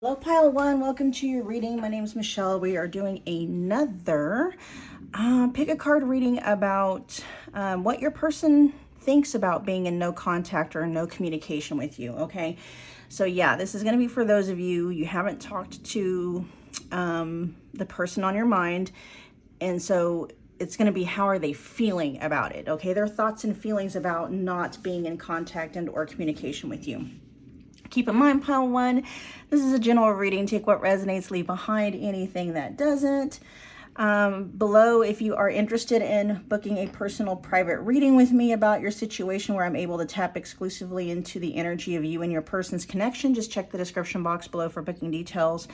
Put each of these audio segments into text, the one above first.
Hello, Pile One. Welcome to your reading. My name is Michelle. We are doing another pick a card reading about what your person thinks about being in no contact or no communication with you. Okay, so yeah, this is going to be for those of you haven't talked to the person on your mind, and so it's going to be how are they feeling about it. Okay, their thoughts and feelings about not being in contact and or communication with you. Keep in mind, Pile One, this is a general reading. Take what resonates, leave behind anything that doesn't. Below, if you are interested in booking a personal private reading with me about your situation where I'm able to tap exclusively into the energy of you and your person's connection, just check the description box below for booking details.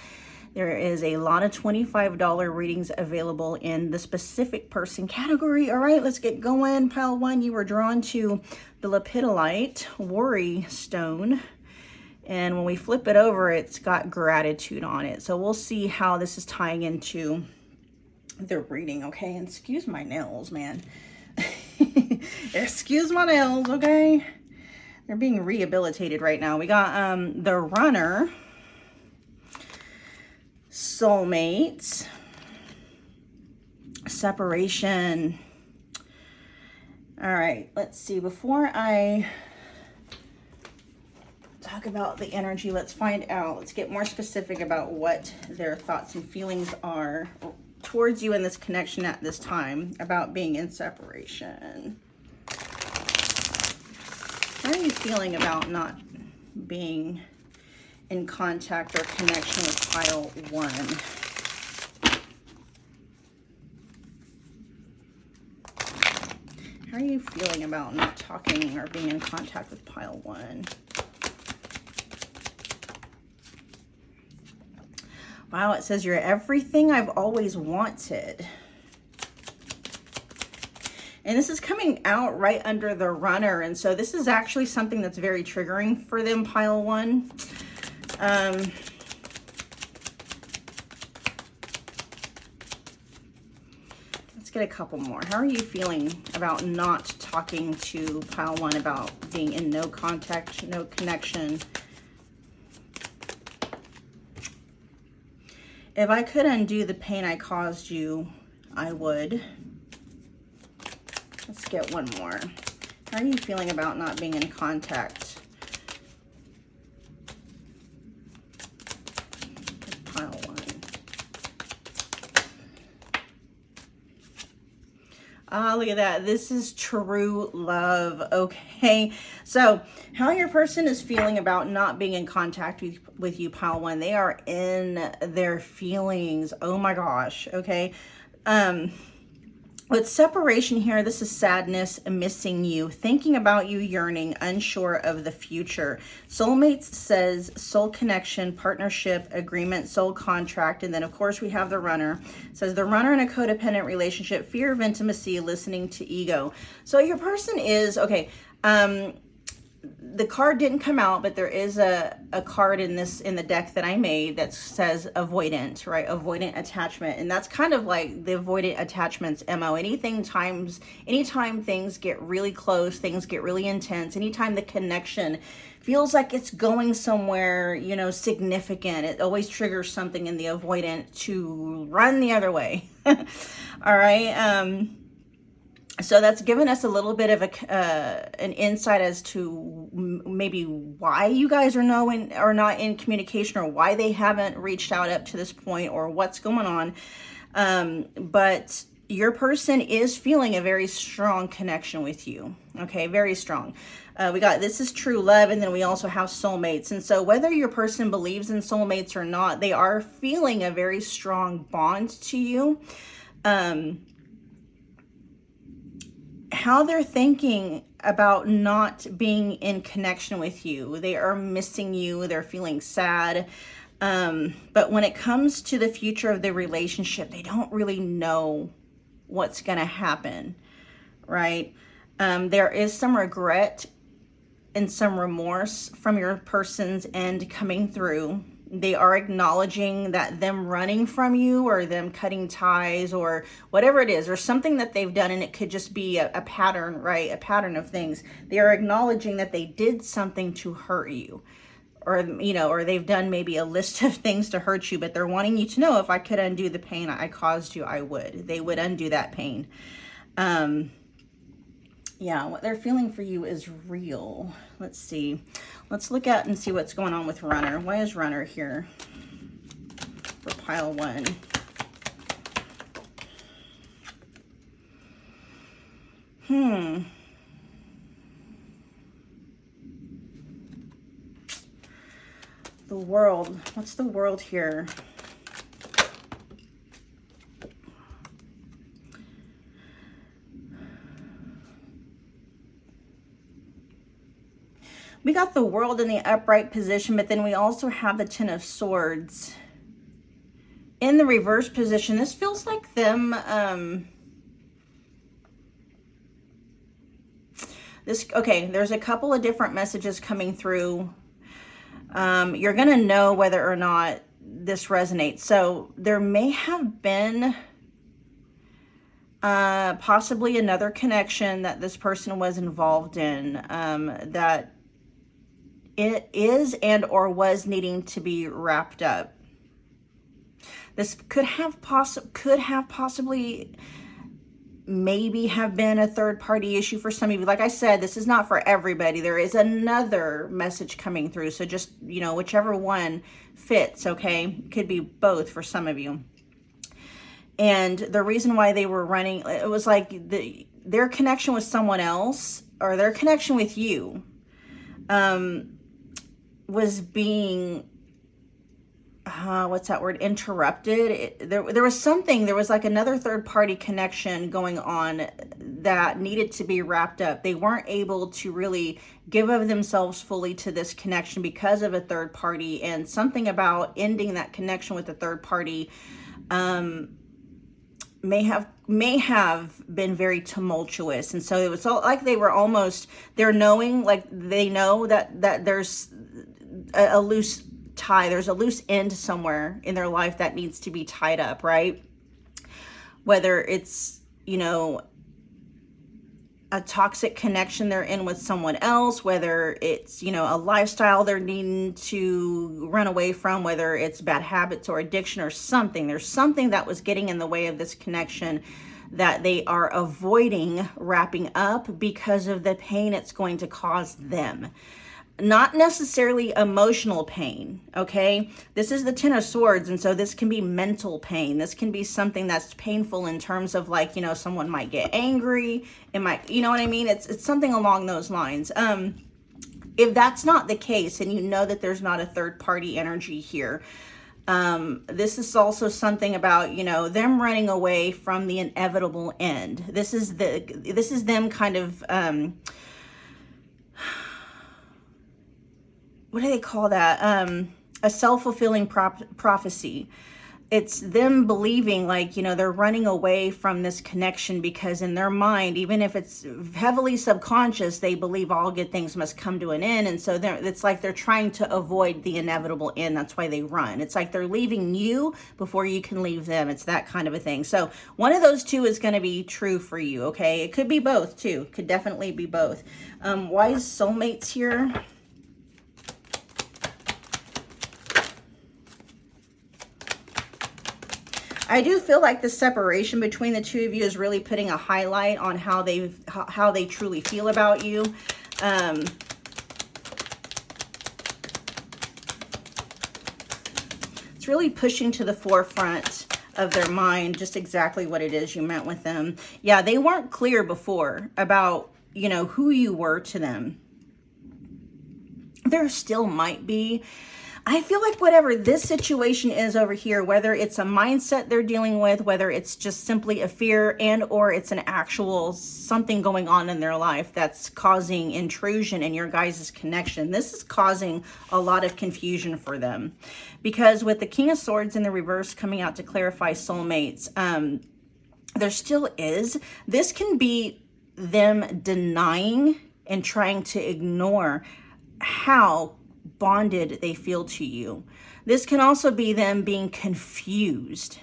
There is a lot of $25 readings available in the specific person category. All right, let's get going. Pile One, you were drawn to the Lepidolite Worry Stone. And when we flip it over, it's got gratitude on it. So we'll see how this is tying into the reading, okay? And excuse my nails, man. Excuse my nails, okay? They're being rehabilitated right now. We got the Runner, Soulmates, Separation. All right, let's see. Before I talk about the energy, let's find out, let's get more specific about what their thoughts and feelings are towards you in this connection at this time about being in separation. How are you feeling about not being in contact or connection with Pile One? How are you feeling about not talking or being in contact with Pile One? Wow, it says you're everything I've always wanted. And this is coming out right under the Runner. And so this is actually something that's very triggering for them, Pile One. Let's get a couple more. How are you feeling about not talking to Pile One, about being in no contact, no connection? If I could undo the pain I caused you, I would. Let's get one more. How are you feeling about not being in contact with Pile One? Ah, look at that. This is true love. Okay. So how your person is feeling about not being in contact with you, Pile One. They are in their feelings. Oh my gosh. Okay. With separation here, this is sadness, missing you, thinking about you, yearning, unsure of the future. Soulmates says soul connection, partnership, agreement, soul contract. And then, of course, we have the Runner. It says the Runner in a codependent relationship, fear of intimacy, listening to ego. So your person is, okay, the card didn't come out, but there is a card in the deck that I made that says avoidant, right? Avoidant attachment. And that's kind of like the avoidant attachments MO. Anytime things get really close, things get really intense, anytime the connection feels like it's going somewhere, you know, significant, it always triggers something in the avoidant to run the other way. All right. So that's given us a little bit of an insight as to maybe why you guys are not in communication, or why they haven't reached out up to this point, or what's going on. But your person is feeling a very strong connection with you. Okay, very strong. We got this is true love, and then we also have soulmates. And so whether your person believes in soulmates or not, they are feeling a very strong bond to you. How they're thinking about not being in connection with you. They are missing you. They're feeling sad. But when it comes to the future of the relationship, they don't really know what's going to happen, right? There is some regret and some remorse from your person's end coming through. They are acknowledging that them running from you, or them cutting ties, or whatever it is, or something that they've done, and it could just be a pattern, right? A pattern of things. They are acknowledging that they did something to hurt you. or, you know, or they've done maybe a list of things to hurt you, but they're wanting you to know, if I could undo the pain I caused you, I would. They would undo that pain. Yeah, what they're feeling for you is real. Let's see. Let's look at and see what's going on with Runner. Why is Runner here for pile 1? The World. What's the World here? We got the World in the upright position, but then we also have the Ten of Swords in the reverse position. This feels like them, okay, there's a couple of different messages coming through. You're going to know whether or not this resonates. So there may have been possibly another connection that this person was involved in, that it is and or was needing to be wrapped up. This could have possibly maybe have been a third party issue for some of you. Like I said, this is not for everybody. There is another message coming through. So just, you know, whichever one fits, okay? Could be both for some of you. And the reason why they were running, it was like their connection with someone else, or their connection with you, was being, what's that word, interrupted. There was something, there was like another third party connection going on that needed to be wrapped up. They weren't able to really give of themselves fully to this connection because of a third party, and something about ending that connection with a third party may have been very tumultuous. And so it was all like they were almost, they're knowing, like they know that there's a loose tie, there's a loose end somewhere in their life that needs to be tied up, right? Whether it's, you know, a toxic connection they're in with someone else, whether it's, you know, a lifestyle they're needing to run away from, whether it's bad habits or addiction or something. There's something that was getting in the way of this connection that they are avoiding wrapping up because of the pain it's going to cause them. Not necessarily emotional pain, okay? This is the Ten of Swords, and so this can be mental pain. This can be something that's painful in terms of, like, you know, someone might get angry. It might, you know what I mean? It's something along those lines. If that's not the case, and you know that there's not a third party energy here, this is also something about, you know, them running away from the inevitable end. This is them kind of, what do they call that? A self-fulfilling prophecy. It's them believing, like, you know, they're running away from this connection because in their mind, even if it's heavily subconscious, they believe all good things must come to an end. And so it's like they're trying to avoid the inevitable end. That's why they run. It's like they're leaving you before you can leave them. It's that kind of a thing. So one of those two is going to be true for you, okay? It could be both too. Could definitely be both. Why is soulmates here? I do feel like the separation between the two of you is really putting a highlight on how they truly feel about you. It's really pushing to the forefront of their mind just exactly what it is you meant with them. Yeah, they weren't clear before about, you know, who you were to them. There still might be. I feel like whatever this situation is over here, whether it's a mindset they're dealing with, whether it's just simply a fear and or it's an actual something going on in their life that's causing intrusion in your guys' connection, this is causing a lot of confusion for them. Because with the King of Swords in the reverse coming out to clarify soulmates, there still is. This can be them denying and trying to ignore how bonded they feel to you. This can also be them being confused,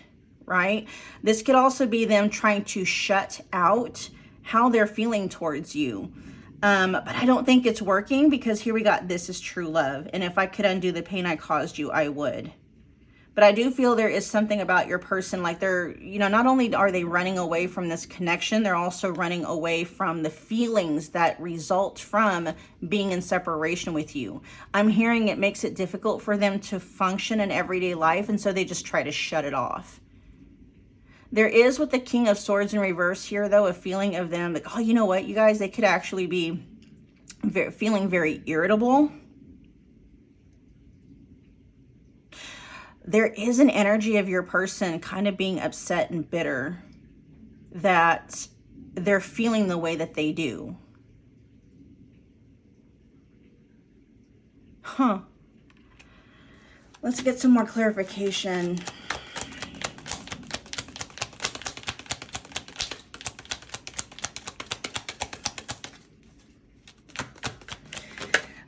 right? This could also be them trying to shut out how they're feeling towards you. But I don't think it's working, because here we got, this is true love. And if I could undo the pain I caused you, I would. But I do feel there is something about your person, like they're, you know, not only are they running away from this connection, they're also running away from the feelings that result from being in separation with you. I'm hearing it makes it difficult for them to function in everyday life, and so they just try to shut it off. There is, with the King of Swords in reverse here, though, a feeling of them like, oh, you know what, you guys, they could actually be feeling very irritable. There is an energy of your person kind of being upset and bitter that they're feeling the way that they do. Huh. Let's get some more clarification.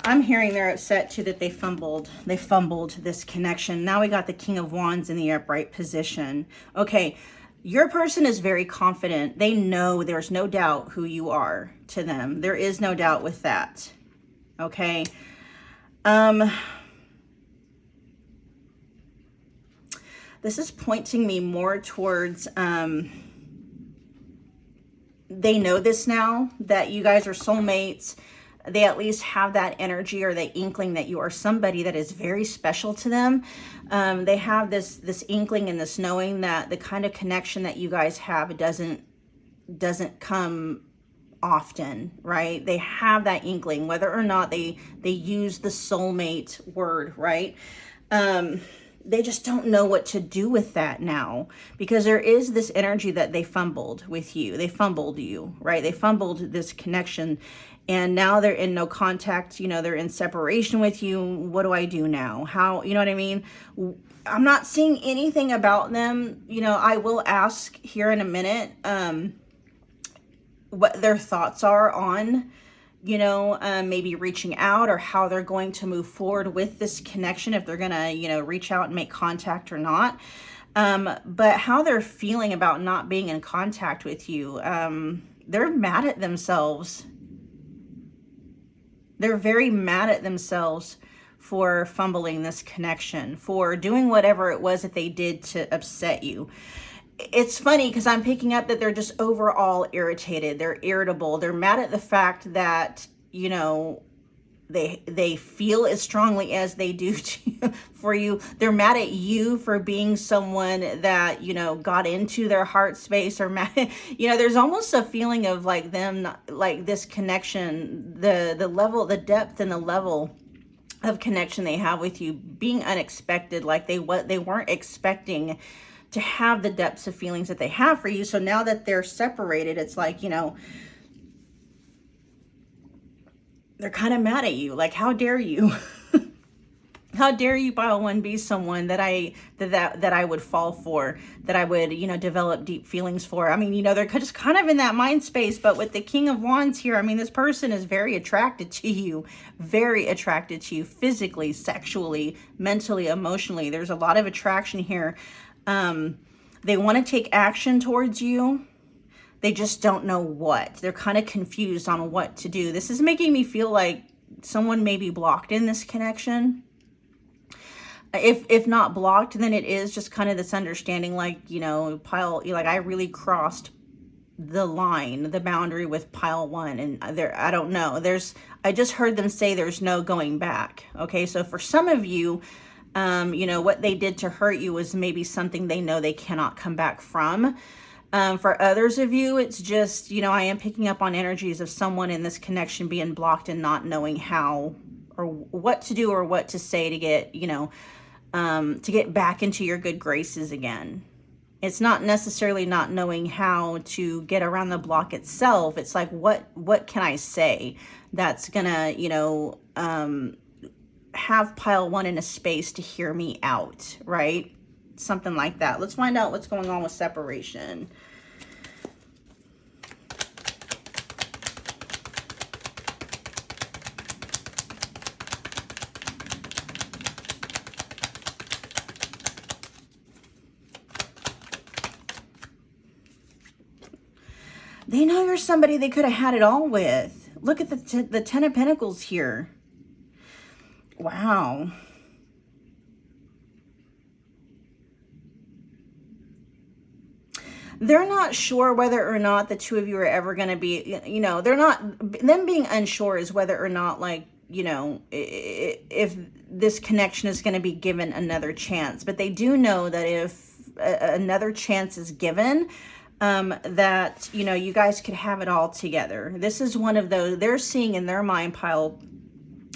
I'm hearing they're upset too that they fumbled this connection. Now we got the King of Wands in the upright position. Okay, your person is very confident. They know, there's no doubt who you are to them. There is no doubt with that. Okay. This is pointing me more towards, they know this now, that you guys are soulmates. They at least have that energy or the inkling that you are somebody that is very special to them. They have this inkling and this knowing that the kind of connection that you guys have doesn't come often, right? They have that inkling, whether or not they use the soulmate word, right? They just don't know what to do with that now, because there is this energy that they fumbled with you. They fumbled you, right? They fumbled this connection. And now they're in no contact, you know, they're in separation with you. What do I do now? How, you know what I mean? I'm not seeing anything about them. You know, I will ask here in a minute what their thoughts are on, you know, maybe reaching out, or how they're going to move forward with this connection, if they're going to, you know, reach out and make contact or not. But how they're feeling about not being in contact with you. They're mad at themselves. They're very mad at themselves for fumbling this connection, for doing whatever it was that they did to upset you. It's funny because I'm picking up that they're just overall irritated. They're irritable. They're mad at the fact that, you know, they feel as strongly as they do for you. They're mad at you for being someone that, you know, got into their heart space, or mad, you know, there's almost a feeling of like them, like this connection, the level, the depth and the level of connection they have with you being unexpected. Like they weren't expecting to have the depths of feelings that they have for you. So now that they're separated, it's like, you know, they're kind of mad at you. Like, how dare you? How dare you, pile one, be someone that I would fall for, that I would, you know, develop deep feelings for. I mean, you know, they're just kind of in that mind space. But with the King of Wands here, I mean, this person is very attracted to you, physically, sexually, mentally, emotionally. There's a lot of attraction here. They want to take action towards you. They just don't know what. They're kind of confused on what to do. This is making me feel like someone may be blocked in this connection. If not blocked, then it is just kind of this understanding, like, you know, like I really crossed the line, the boundary with pile one, and I don't know. I just heard them say there's no going back. Okay, so for some of you, you know, what they did to hurt you was maybe something they know they cannot come back from. For others of you, it's just, you know, I am picking up on energies of someone in this connection being blocked and not knowing how or what to do or what to say to get, you know, to get back into your good graces again. It's not necessarily not knowing how to get around the block itself. It's like, what can I say that's gonna, you know, have pile one in a space to hear me out, right? Something like that. Let's find out what's going on with separation. They know you're somebody they could have had it all with. Look at the Ten of Pentacles here. Wow. They're not sure whether or not the two of you are ever going to be, you know, they're not, them being unsure is whether or not, like, you know, if this connection is going to be given another chance. But they do know that if another chance is given, that, you know, you guys could have it all together. This is one of those, they're seeing in their mind, pile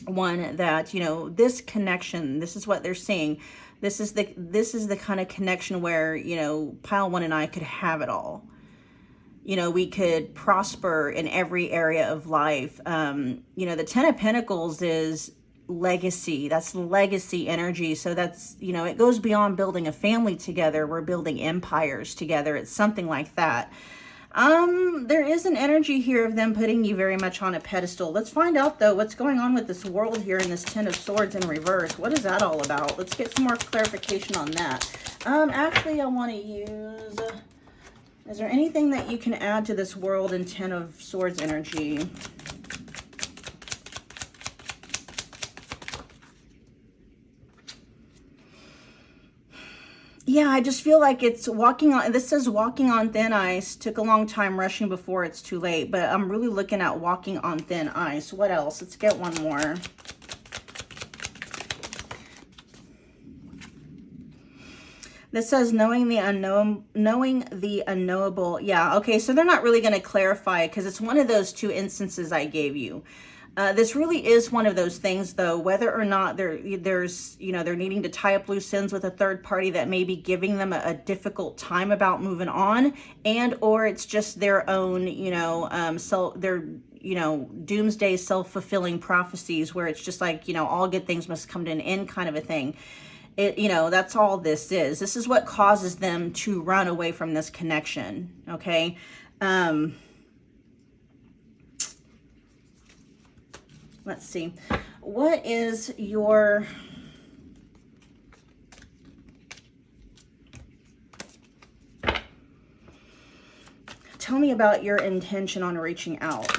one, that, you know, this connection, this is what they're seeing. This is the kind of connection where, you know, pile one and I could have it all. You know, we could prosper in every area of life. You know, the Ten of Pentacles is legacy. That's legacy energy. So that's, you know, it goes beyond building a family together. We're building empires together. It's something like that. There is an energy here of them putting you very much on a pedestal. Let's find out, though, what's going on with this world here in this Ten of Swords in reverse. What is that all about? Let's get some more clarification on that. Actually, I want to use, is there anything that you can add to this world in Ten of Swords energy? Yeah, I just feel like it's walking on, this says walking on thin ice. Took a long time rushing before it's too late, but I'm really looking at walking on thin ice. What else? Let's get one more. This says knowing the unknown, knowing the unknowable. Yeah, okay, so they're not really going to clarify because it's one of those two instances I gave you. This really is one of those things, though, whether or not there's, you know, they're needing to tie up loose ends with a third party that may be giving them a difficult time about moving on, and or it's just their own, you know, their, you know, doomsday self-fulfilling prophecies where it's just like, you know, all good things must come to an end kind of a thing. It, you know, that's all this is. This is what causes them to run away from this connection, okay? Let's see. What is your... Tell me about your intention on reaching out.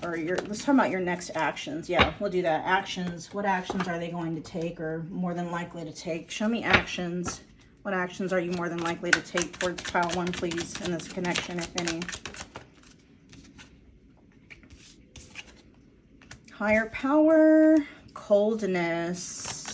Or your, let's talk about your next actions. Yeah, we'll do that. Actions. What actions are they going to take or more than likely to take? Show me actions. What actions are you more than likely to take towards pile one, please, in this connection, if any? Higher power, coldness.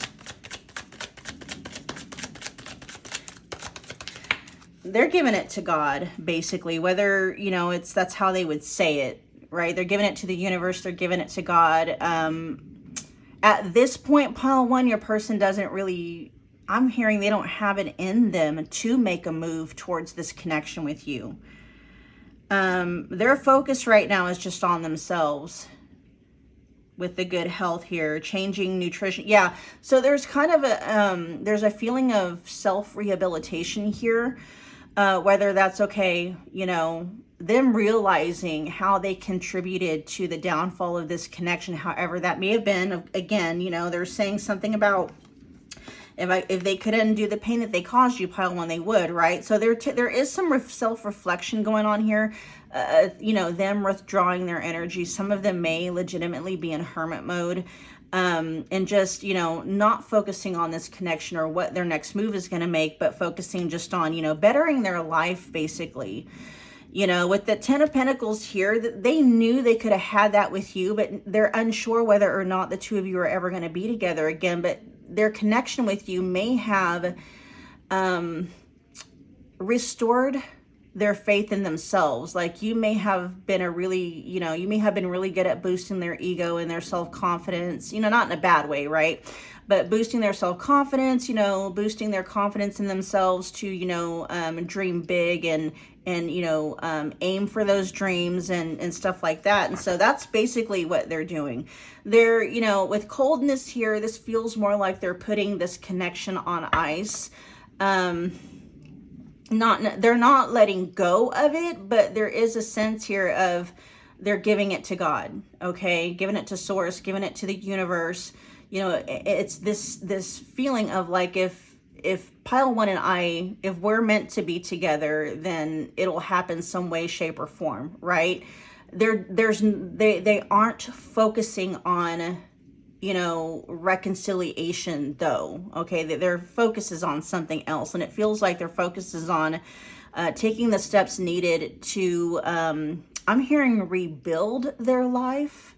They're giving it to God, basically, whether, you know, it's, that's how they would say it, right? They're giving it to the universe. They're giving it to God. At this point, pile one, your person doesn't really, I'm hearing they don't have it in them to make a move towards this connection with you. Their focus right now is just on themselves. With the good health here, changing nutrition. Yeah, so there's kind of a, there's a feeling of self-rehabilitation here, whether that's okay, you know, them realizing how they contributed to the downfall of this connection, however that may have been. Again, you know, they're saying something about if they could undo the pain that they caused you, pile one, they would, right? So there is some self-reflection going on here. You know, them withdrawing their energy. Some of them may legitimately be in hermit mode, and just, you know, not focusing on this connection or what their next move is going to make, but focusing just on, you know, bettering their life, basically. You know, with the Ten of Pentacles here, they knew they could have had that with you, but they're unsure whether or not the two of you are ever going to be together again. But their connection with you may have restored their faith in themselves. Like, you may have been a really, you know, you may have been really good at boosting their ego and their self-confidence, you know, not in a bad way, right? But boosting their self-confidence, you know, boosting their confidence in themselves to, you know, dream big and you know, aim for those dreams and stuff like that. And so that's basically what they're doing. They're, you know, with coldness here, this feels more like they're putting this connection on ice. They're not letting go of it, but there is a sense here of they're giving it to God, okay? Giving it to source, giving it to the universe. You know, it's this feeling of like, if pile one and I, if we're meant to be together, then it'll happen some way, shape, or form, right? they aren't focusing on, you know, reconciliation though. Okay, their focus is on something else, and it feels like their focus is on taking the steps needed to I'm hearing rebuild their life.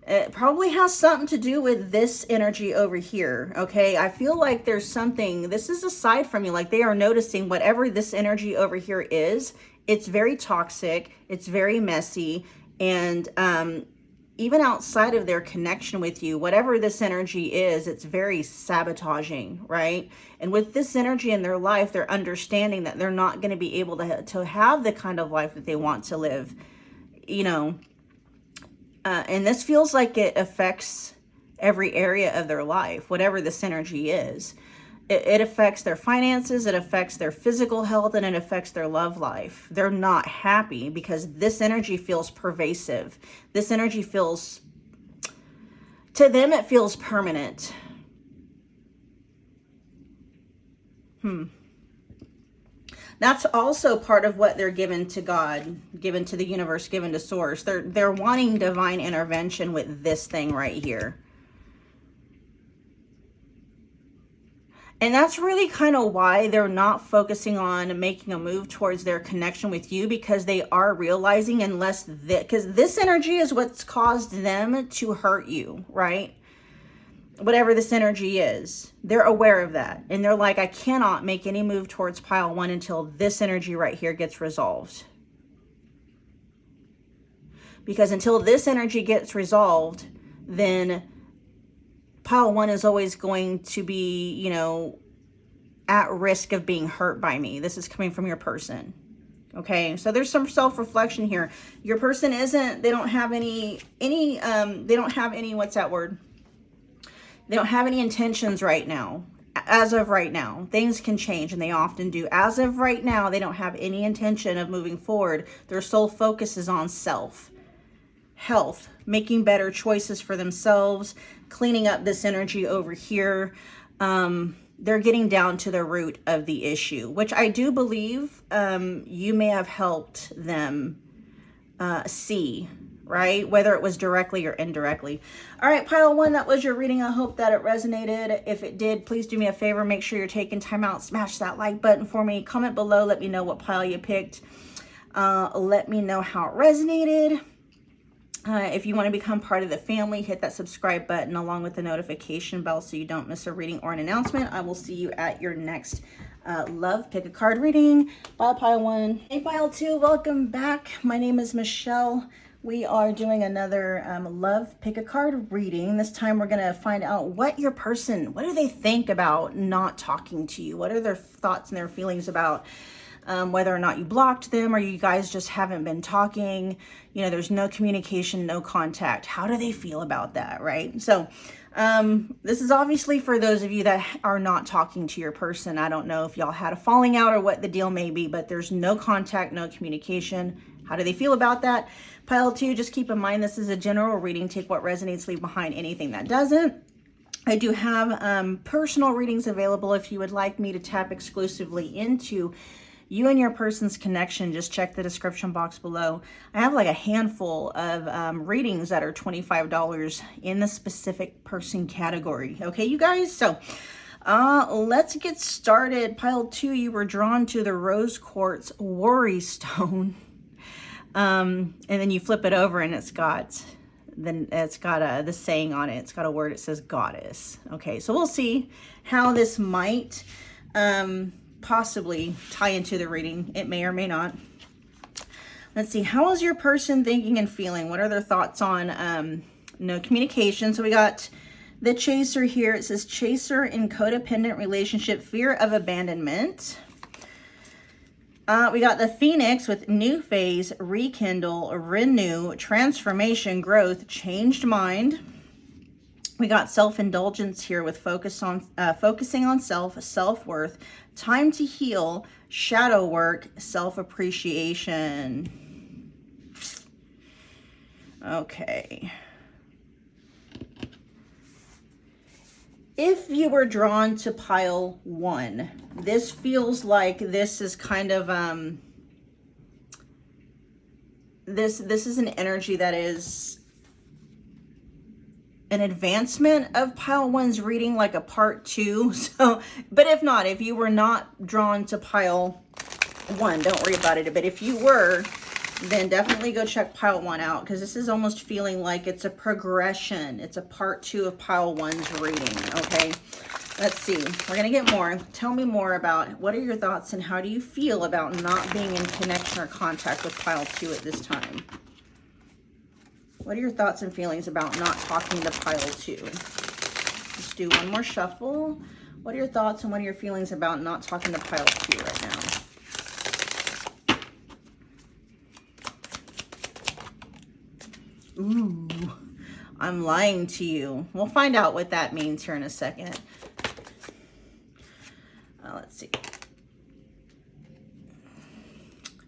It probably has something to do with this energy over here. Okay, I feel like there's something, this is aside from you, like they are noticing whatever this energy over here is, it's very toxic, it's very messy, and even outside of their connection with you, whatever this energy is, it's very sabotaging, right? And with this energy in their life, they're understanding that they're not going to be able to have the kind of life that they want to live, you know. And this feels like it affects every area of their life, whatever this energy is. It affects their finances, it affects their physical health, and it affects their love life. They're not happy because this energy feels pervasive. This energy feels, to them, it feels permanent. That's also part of what they're given to God, given to the universe, given to source. They're wanting divine intervention with this thing right here. And that's really kind of why they're not focusing on making a move towards their connection with you, because they are realizing because this energy is what's caused them to hurt you, right? Whatever this energy is, they're aware of that. And they're like, I cannot make any move towards pile one until this energy right here gets resolved. Because until this energy gets resolved, then pile one is always going to be, you know, at risk of being hurt by me. This is coming from your person. Okay, so there's some self-reflection here. Your person they don't have any, what's that word? They don't have any intentions right now. As of right now, things can change, and they often do. As of right now, they don't have any intention of moving forward. Their sole focus is on self, health, making better choices for themselves, cleaning up this energy over here. They're getting down to the root of the issue, which I do believe you may have helped them see, right? Whether it was directly or indirectly. All right, pile one, that was your reading. I hope that it resonated. If it did, please do me a favor. Make sure you're taking time out. Smash that like button for me. Comment below. Let me know what pile you picked. Let me know how it resonated. If you want to become part of the family, hit that subscribe button along with the notification bell so you don't miss a reading or an announcement. I will see you at your next love pick a card reading. Bye, pile one. Hey, pile two, welcome back. My name is Michelle. We are doing another love pick a card reading. This time we're going to find out what your person, what do they think about not talking to you? What are their thoughts and their feelings about whether or not you blocked them, or you guys just haven't been talking? You know, there's no communication, no contact. How do they feel about that, right? So this is obviously for those of you that are not talking to your person. I don't know if y'all had a falling out or what the deal may be, but there's no contact, no communication. How do they feel about that? Pile two, just keep in mind this is a general reading. Take what resonates, leave behind anything that doesn't. I do have personal readings available if you would like me to tap exclusively into you and your person's connection. Just check the description box below. I have like a handful of readings that are $25 in the specific person category. Okay, you guys? So let's get started. Pile two, you were drawn to the rose quartz worry stone. And then you flip it over and it's got the saying on it. It's got a word. It says goddess. Okay, so we'll see how this might possibly tie into the reading. It may or may not. Let's see. How is your person thinking and feeling? What are their thoughts on no communication? So we got the chaser here. It says chaser in codependent relationship, fear of abandonment. We got the Phoenix with new phase, rekindle, renew, transformation, growth, changed mind. We got self-indulgence here with focusing on self, self-worth, time to heal, shadow work, self-appreciation. Okay. If you were drawn to pile one, this feels like this is kind of this is an energy that is an advancement of pile one's reading, like a part 2. So, but if not, if you were not drawn to pile 1, don't worry about it. But if you were, then definitely go check pile 1 out, because this is almost feeling like it's a progression. It's a part 2 of pile 1's reading. Okay, let's see. We're gonna get more. Tell me more about, what are your thoughts and how do you feel about not being in connection or contact with pile 2 at this time? What are your thoughts and feelings about not talking to pile 2? Let's do one more shuffle. What are your thoughts and what are your feelings about not talking to pile 2 right now? Ooh, I'm lying to you. We'll find out what that means here in a second. Let's see.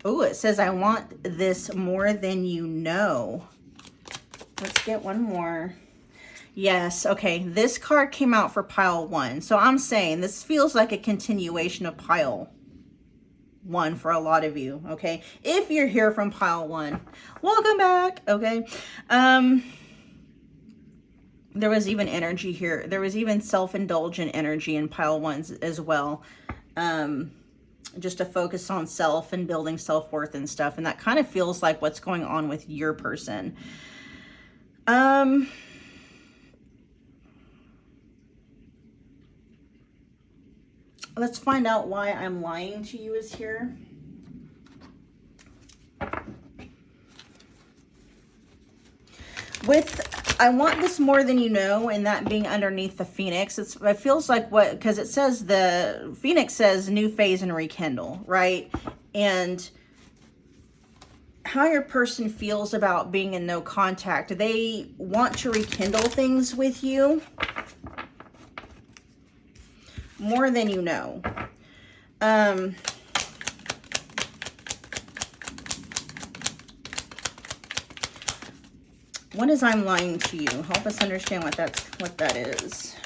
Oh, it says, I want this more than you know. Let's get one more. Yes, okay. This card came out for pile 1. So I'm saying this feels like a continuation of pile 1 for a lot of you, okay? If you're here from pile 1, welcome back, okay? There was even energy here. There was even self-indulgent energy in pile 1's as well. Just to focus on self and building self-worth and stuff. And that kind of feels like what's going on with your person. Let's find out why I'm lying to you is here. With, I want this more than you know, and that being underneath the Phoenix, it feels like what, because it says, the Phoenix says new phase and rekindle, right? And how your person feels about being in no contact. They want to rekindle things with you more than you know. What is I'm lying to you? Help us understand what that is.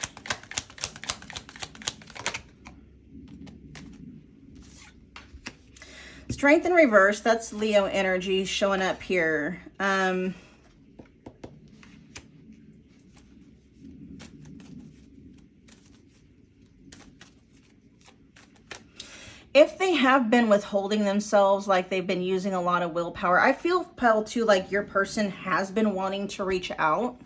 Strength in reverse, that's Leo energy showing up here. If they have been withholding themselves, like they've been using a lot of willpower, I feel, pile 2, like your person has been wanting to reach out,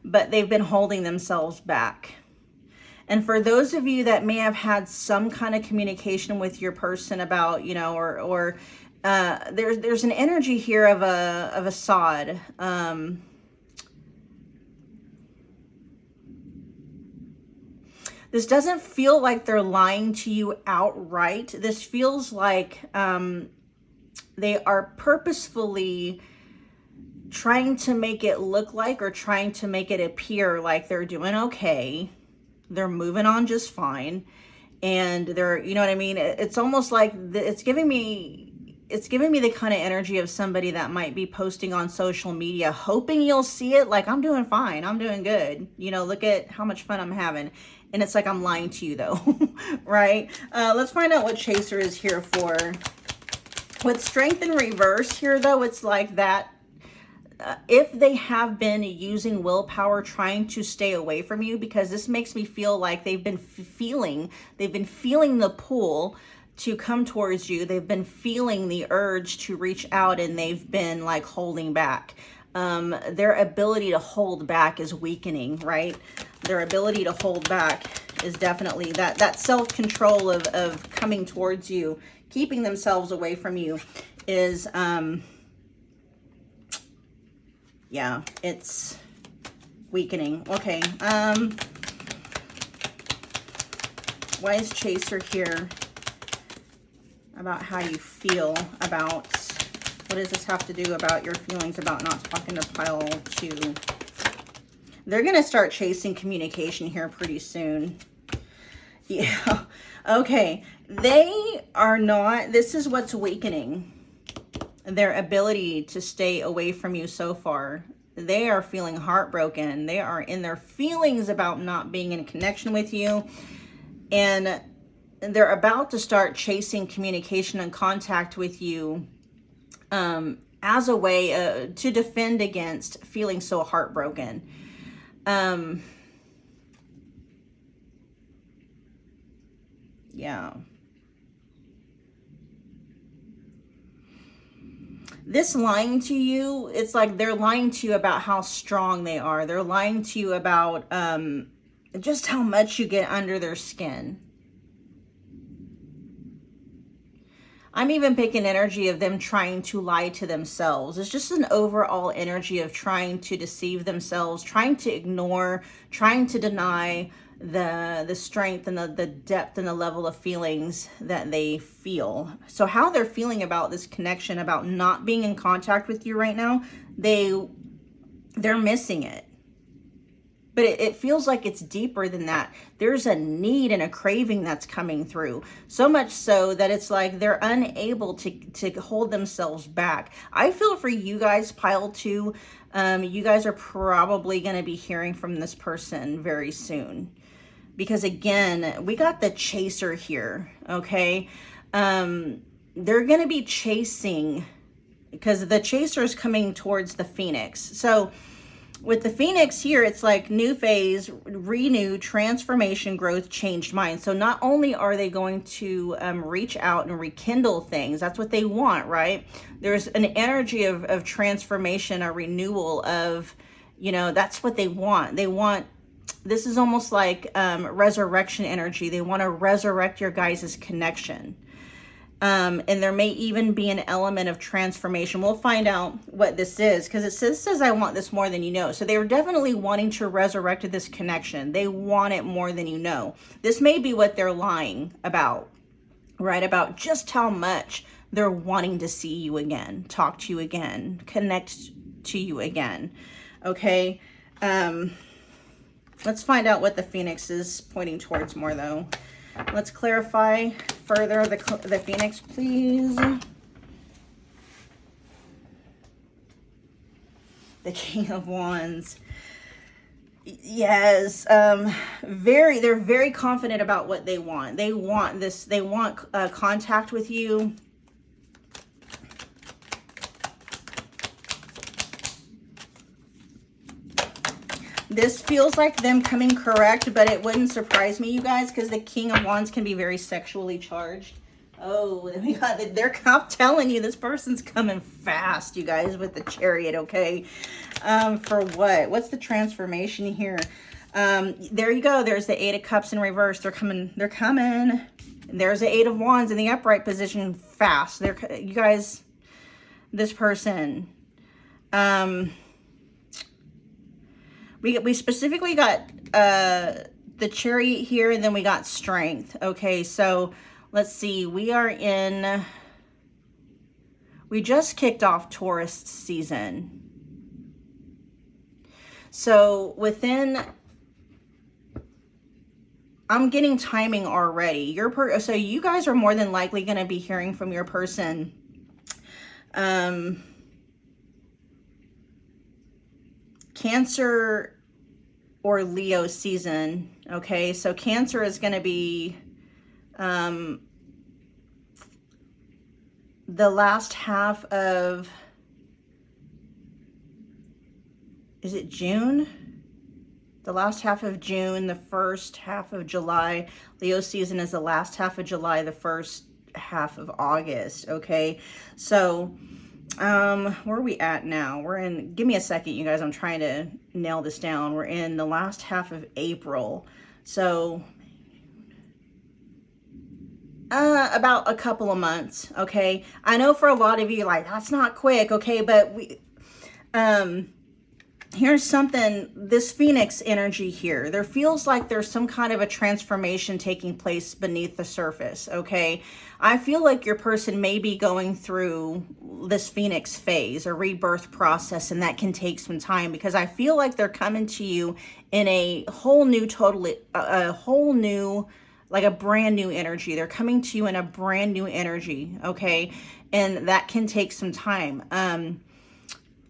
but they've been holding themselves back. And for those of you that may have had some kind of communication with your person about, you know, or there's an energy here of a sod. This doesn't feel like they're lying to you outright. This feels like they are purposefully trying to make it look like, or trying to make it appear like they're doing okay. They're moving on just fine. And they're, you know what I mean? It's almost like it's giving me the kind of energy of somebody that might be posting on social media, hoping you'll see it like, I'm doing fine, I'm doing good. You know, look at how much fun I'm having. And it's like, I'm lying to you though, right? Let's find out what Chaser is here for. With Strength in reverse here though, it's like that. If they have been using willpower trying to stay away from you, because this makes me feel like they've been feeling the pull to come towards you. They've been feeling the urge to reach out, and they've been like holding back. Their ability to hold back is weakening, right? Their ability to hold back is definitely that self-control of coming towards you, keeping themselves away from you is, yeah, it's weakening. Okay. Why is Chaser here about how you feel about, what does this have to do about your feelings about not talking to pile 2? They're going to start chasing communication here pretty soon. Yeah. Okay. They are not, this is what's weakening their ability to stay away from you so far. They are feeling heartbroken. They are in their feelings about not being in connection with you. And they're about to start chasing communication and contact with you as a way to defend against feeling so heartbroken. Yeah. This lying to you, it's like they're lying to you about how strong they are. They're lying to you about just how much you get under their skin. I'm even picking energy of them trying to lie to themselves. It's just an overall energy of trying to deceive themselves, trying to ignore, trying to deny the strength and the depth and the level of feelings that they feel. So how they're feeling about this connection, about not being in contact with you right now, they're missing it. But it feels like it's deeper than that. There's a need and a craving that's coming through. So much so that it's like they're unable to hold themselves back. I feel for you guys, pile 2, you guys are probably going to be hearing from this person very soon. Because again, we got the chaser here, okay? They're going to be chasing, because the chaser is coming towards the Phoenix. So with the Phoenix here, it's like new phase, renew, transformation, growth, changed mind. So not only are they going to reach out and rekindle things, that's what they want, right? There's an energy of transformation, a renewal of, you know, that's what they want. They want, this is almost like resurrection energy. They want to resurrect your guys' connection. And there may even be an element of transformation. We'll find out what this is, because it says, I want this more than you know. So they were definitely wanting to resurrect this connection. They want it more than you know. This may be what they're lying about, right? About just how much they're wanting to see you again, talk to you again, connect to you again. Okay. Let's find out what the Phoenix is pointing towards more, though. Let's clarify further the Phoenix, please. The King of Wands. Yes, they're very confident about what they want. They want this, they want contact with you. This feels like them coming correct, but it wouldn't surprise me, you guys, because the King of Wands can be very sexually charged. Oh, we got they're telling you this person's coming fast, you guys, with the Chariot, okay? For what? What's the transformation here? There you go. There's the 8 of Cups in reverse. They're coming. They're coming. There's the 8 of Wands in the upright position, fast. You guys, this person. We specifically got the Chariot here, and then we got Strength. Okay, so let's see. We just kicked off Taurus season. So I'm getting timing already. So you guys are more than likely going to be hearing from your person. Cancer or Leo season. Okay, so Cancer is going to be the last half of, is it June? The last half of June, the first half of July. Leo season is the last half of July, the first half of August. Okay, so where are we at now? We're in, give me a second, you guys, I'm trying to nail this down. We're in the last half of April. So about a couple of months. Okay, I know for a lot of you, like, that's not quick. Okay, but here's something, this Phoenix energy here, there feels like there's some kind of a transformation taking place beneath the surface, okay? I feel like your person may be going through this Phoenix phase, a rebirth process, and that can take some time, because I feel like they're coming to you in a whole new, like a brand new energy. They're coming to you in a brand new energy, okay? And that can take some time.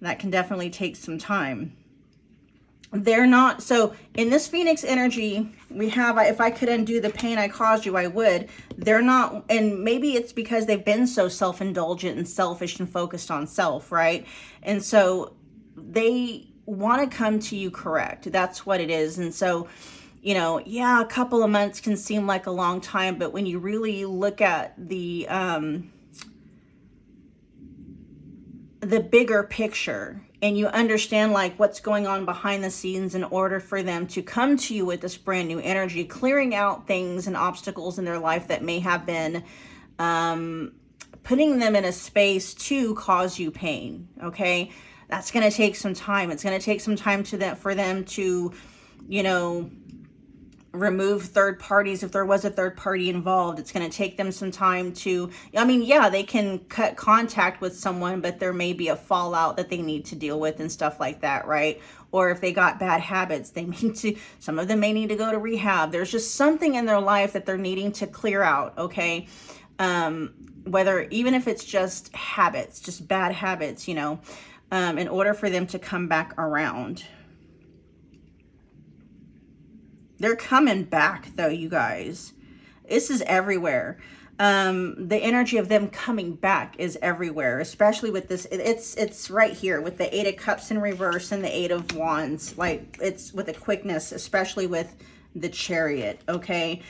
That can definitely take some time. they're not. So in this Phoenix energy, we have, if I could undo the pain I caused you, I would. They're not, and maybe it's because they've been so self-indulgent and selfish and focused on self, right? And so they want to come to you correct. That's what it is. And so, you know, yeah, a couple of months can seem like a long time, but when you really look at the bigger picture, and you understand like what's going on behind the scenes in order for them to come to you with this brand new energy, clearing out things and obstacles in their life that may have been putting them in a space to cause you pain. Okay, that's going to take some time. It's going to take some time for them to, you know, remove third parties if there was a third party involved. It's going to take them some time to, I mean, yeah, they can cut contact with someone, but there may be a fallout that they need to deal with and stuff like that, right? Or if they got bad habits, they need to, some of them may need to go to rehab. There's just something in their life that they're needing to clear out, okay? Whether, even if it's just habits, just bad habits, you know, in order for them to come back around. They're coming back though, you guys. This is everywhere. The energy of them coming back is everywhere, especially with this. It's right here with the 8 of Cups in reverse and the 8 of Wands. Like, it's with a quickness, especially with the Chariot, okay?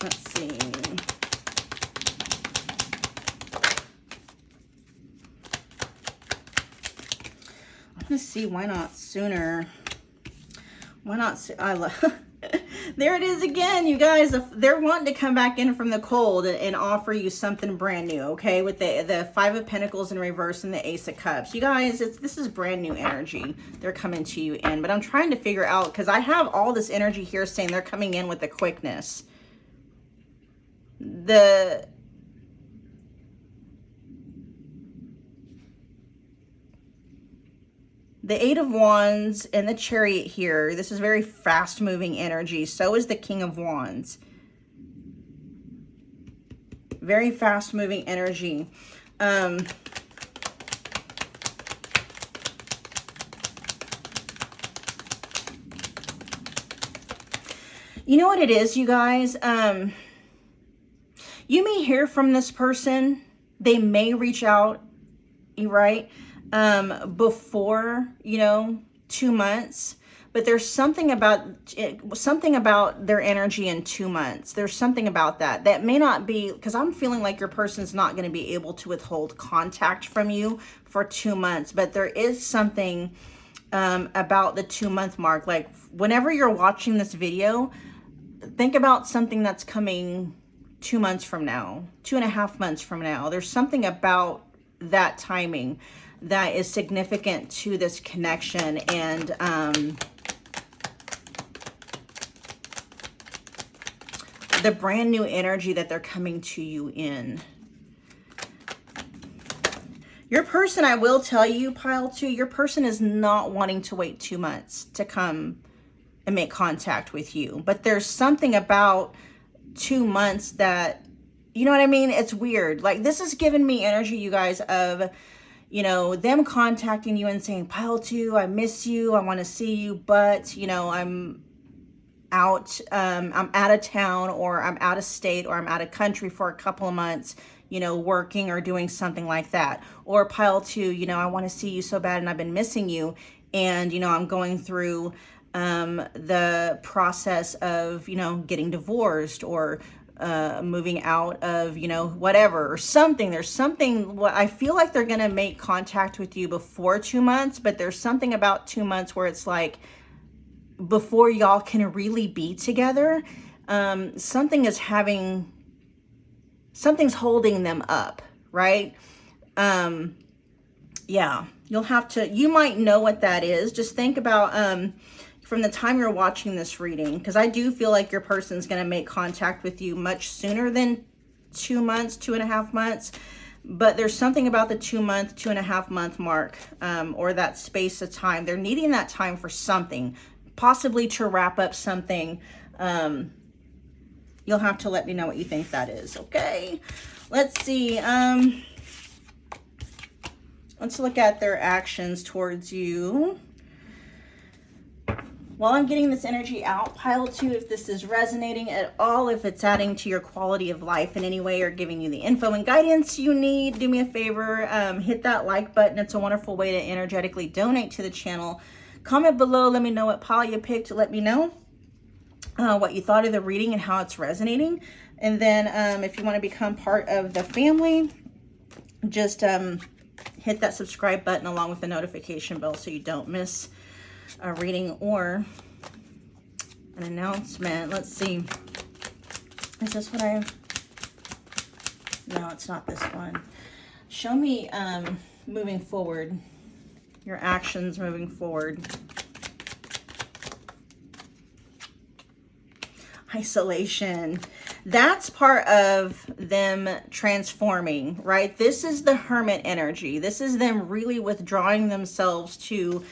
Let's see. Let's see, why not sooner? Why not? I love. There it is again, you guys. They're wanting to come back in from the cold and offer you something brand new, okay? With the 5 of Pentacles in reverse and the Ace of Cups. You guys, this is brand new energy they're coming to you in. But I'm trying to figure out, because I have all this energy here saying they're coming in with the quickness. The 8 of Wands and the Chariot here, this is very fast moving energy. So is the King of Wands. Very fast moving energy. You know what it is, you guys? You may hear from this person. They may reach out, right? Before, you know, 2 months, but there's something about their energy in 2 months. There's something about that may not be, because I'm feeling like your person's not going to be able to withhold contact from you for 2 months, but there is something about the 2-month mark. Like, whenever you're watching this video, think about something that's coming 2 months from now, 2.5 months from now. There's something about that timing that is significant to this connection, and the brand new energy that they're coming to you in. Your person, I will tell you, pile 2, your person is not wanting to wait 2 months to come and make contact with you, but there's something about 2 months that, you know what I mean? It's weird. Like, this is giving me energy, you guys, of, you know, them contacting you and saying, pile 2, I miss you, I want to see you, but, you know, I'm out of town, or I'm out of state, or I'm out of country for a couple of months, you know, working or doing something like that. Or pile 2, you know, I want to see you so bad and I've been missing you, and, you know, I'm going through the process of, you know, getting divorced, or moving out of, you know, whatever, or something. There's something, I feel like they're going to make contact with you before 2 months, but there's something about 2 months where it's like, before y'all can really be together, something's holding them up, right? Yeah, you might know what that is. Just think about, from the time you're watching this reading, because I do feel like your person's going to make contact with you much sooner than 2 months, 2.5 months. But there's something about the 2 month, 2.5 month mark, or that space of time. They're needing that time for something, possibly to wrap up something. You'll have to let me know what you think that is, okay? Let's see. Let's look at their actions towards you. While I'm getting this energy out, pile 2, if this is resonating at all, if it's adding to your quality of life in any way or giving you the info and guidance you need, do me a favor, hit that like button. It's a wonderful way to energetically donate to the channel. Comment below, let me know what pile you picked. Let me know what you thought of the reading and how it's resonating. And then if you want to become part of the family, just hit that subscribe button along with the notification bell so you don't miss a reading or an announcement. Let's see. Is this what I... No, it's not this one. Show me moving forward. Your actions moving forward. Isolation. That's part of them transforming, right? This is the hermit energy. This is them really withdrawing themselves to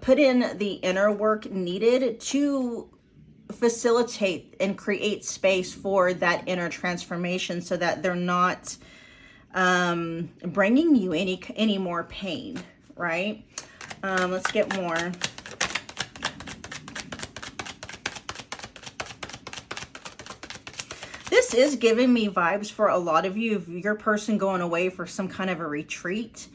put in the inner work needed to facilitate and create space for that inner transformation so that they're not bringing you any more pain, right? Let's get more. This is giving me vibes for a lot of you. If your person going away for some kind of a retreat,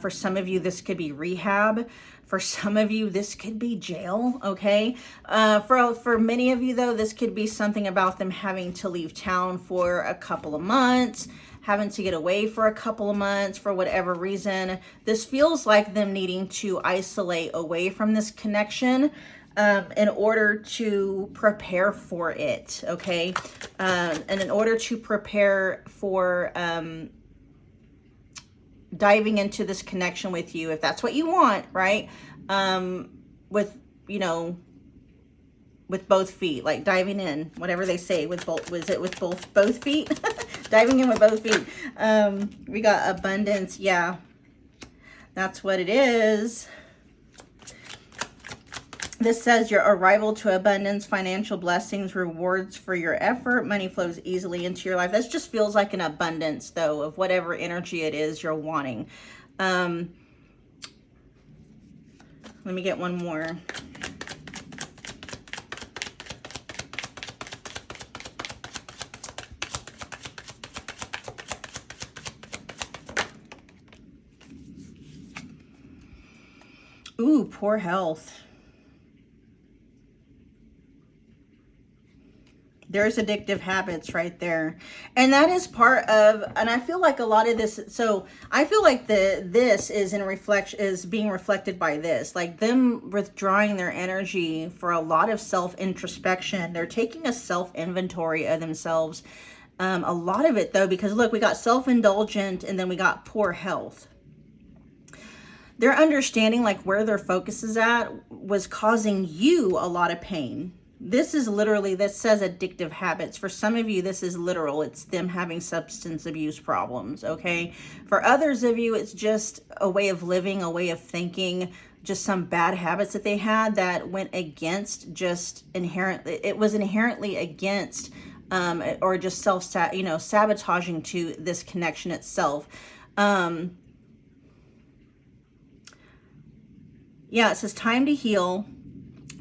for some of you, this could be rehab. For some of you, this could be jail, okay? For many of you, though, this could be something about them having to leave town for a couple of months, having to get away for a couple of months for whatever reason. This feels like them needing to isolate away from this connection in order to prepare for it, okay? And in order to prepare for diving into this connection with you, if that's what you want, right? With, you know, with both feet, like diving in, whatever they say, with both, was it with both feet? Diving in with both feet. We got abundance. Yeah, that's what it is. This says your arrival to abundance, financial blessings, rewards for your effort, money flows easily into your life. This just feels like an abundance, though, of whatever energy it is you're wanting. Let me get one more. Ooh, poor health. There's addictive habits right there. And that is part of, and I feel like a lot of this, so I feel like this is being reflected by this, like them withdrawing their energy for a lot of self-introspection. They're taking a self-inventory of themselves. A lot of it though, because look, we got self-indulgent and then we got poor health. They're understanding like where their focus is at was causing you a lot of pain. This is literally, this says addictive habits. For some of you, this is literal. It's them having substance abuse problems, okay? For others of you, it's just a way of living, a way of thinking, just some bad habits that they had that went against just inherently, it was inherently against or just sabotaging to this connection itself. Yeah, it says time to heal,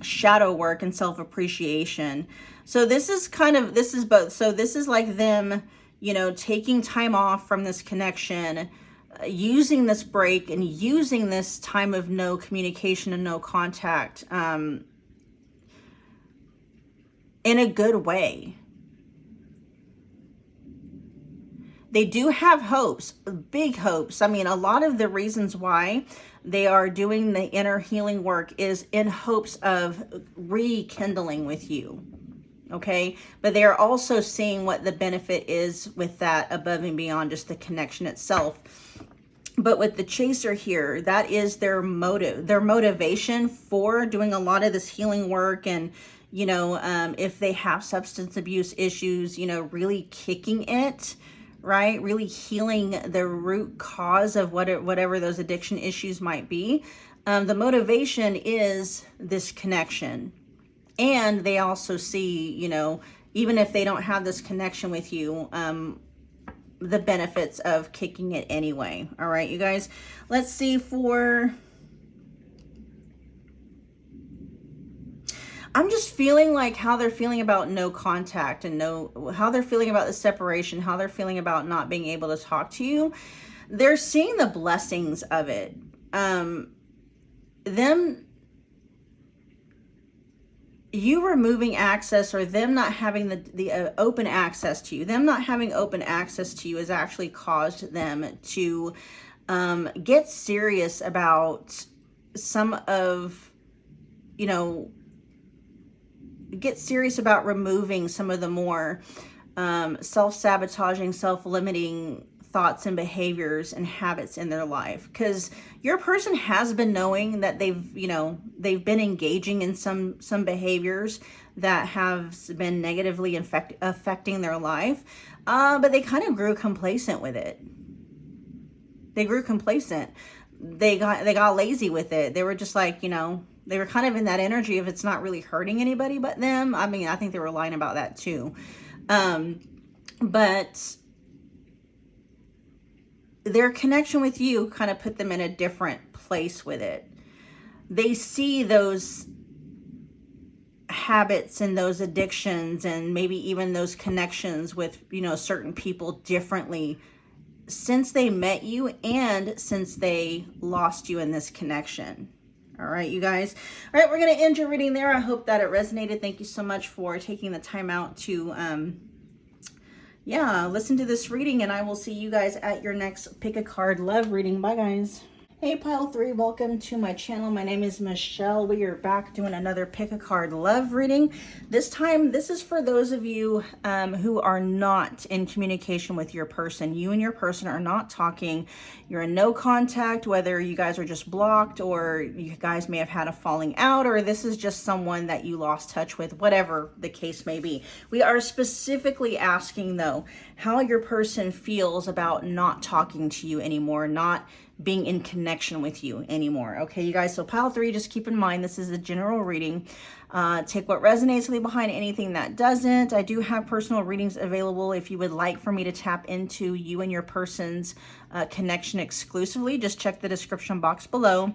shadow work, and self-appreciation. So this is both. So this is like them, you know, taking time off from this connection, using this break and using this time of no communication and no contact in a good way. They do have hopes, big hopes. I mean, a lot of the reasons why they are doing the inner healing work is in hopes of rekindling with you, okay? But they are also seeing what the benefit is with that above and beyond just the connection itself. But with the chaser here, that is their motive, their motivation for doing a lot of this healing work. And, you know, if they have substance abuse issues, you know, really kicking it, right? Really healing the root cause of whatever those addiction issues might be. The motivation is this connection. And they also see, you know, even if they don't have this connection with you, the benefits of kicking it anyway. All right, you guys, let's see for... I'm just feeling like how they're feeling about no contact and how they're feeling about the separation, how they're feeling about not being able to talk to you. They're seeing the blessings of it. You removing access, or them not having the open access to you, them not having open access to you has actually caused them to get serious about some of, you know, get serious about removing some of the more self-sabotaging, self-limiting thoughts and behaviors and habits in their life. Because your person has been knowing that they've been engaging in some behaviors that have been negatively affecting their life, but they kind of grew complacent with it. They grew complacent. They got lazy with it. They were just like, you know, they were kind of in that energy of it's not really hurting anybody but them. I mean, I think they were lying about that too. But their connection with you kind of put them in a different place with it. They see those habits and those addictions and maybe even those connections with, you know, certain people differently since they met you and since they lost you in this connection. All right, you guys. All right, we're going to end your reading there. I hope that it resonated. Thank you so much for taking the time out to, listen to this reading. And I will see you guys at your next Pick a Card Love reading. Bye, guys. Hey, Pile 3, welcome to my channel. My name is Michelle. We are back doing another Pick a Card Love reading. This time, this is for those of you who are not in communication with your person. You and your person are not talking. You're in no contact, whether you guys are just blocked or you guys may have had a falling out, or this is just someone that you lost touch with, whatever the case may be. We are specifically asking, though, how your person feels about not talking to you anymore, not being in connection with you anymore. Okay, you guys, so pile 3, just keep in mind this is a general reading. Take what resonates, leave behind anything that doesn't. I do have personal readings available if you would like for me to tap into you and your person's connection exclusively. Just check the description box below.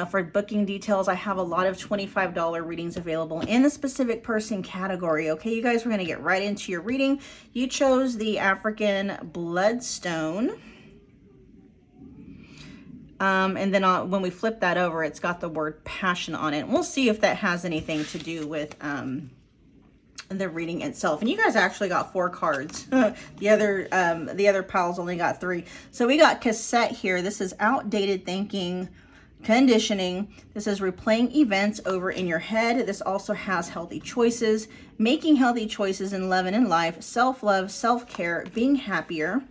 For booking details, I have a lot of $25 readings available in the specific person category. Okay, you guys, we're going to get right into your reading. You chose the African Bloodstone. And then when we flip that over, it's got the word passion on it. We'll see if that has anything to do with the reading itself. And you guys actually got 4 cards. The other piles only got 3. So we got cassette here. This is outdated thinking, conditioning. This is replaying events over in your head. This also has healthy choices, making healthy choices in love and in life, self-love, self-care, being happier.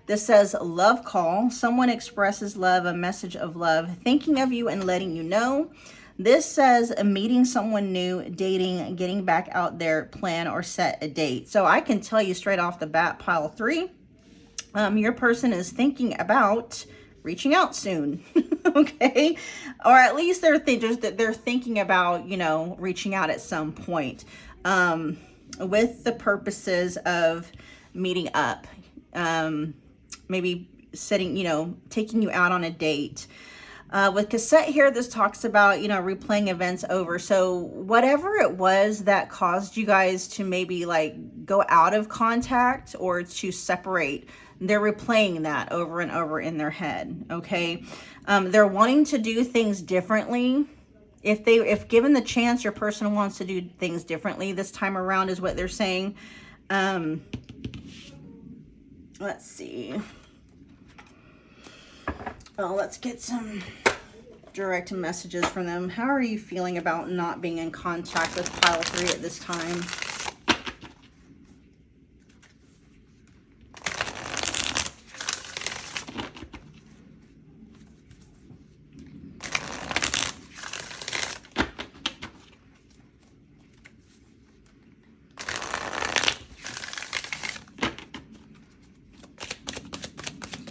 This says love call. Someone expresses love, a message of love, thinking of you and letting you know. This says meeting someone new, dating, getting back out there, plan or set a date. So I can tell you straight off the bat, pile 3, your person is thinking about reaching out soon. Okay, or at least they're thinking about, you know, reaching out at some point with the purposes of meeting up. Maybe setting, you know, taking you out on a date. With cassette here, this talks about, you know, replaying events over. So whatever it was that caused you guys to maybe like go out of contact or to separate, they're replaying that over and over in their head. Okay. They're wanting to do things differently. If given the chance, your person wants to do things differently this time around is what they're saying. Let's see. Oh, let's get some direct messages from them. How are you feeling about not being in contact with pile 3 at this time?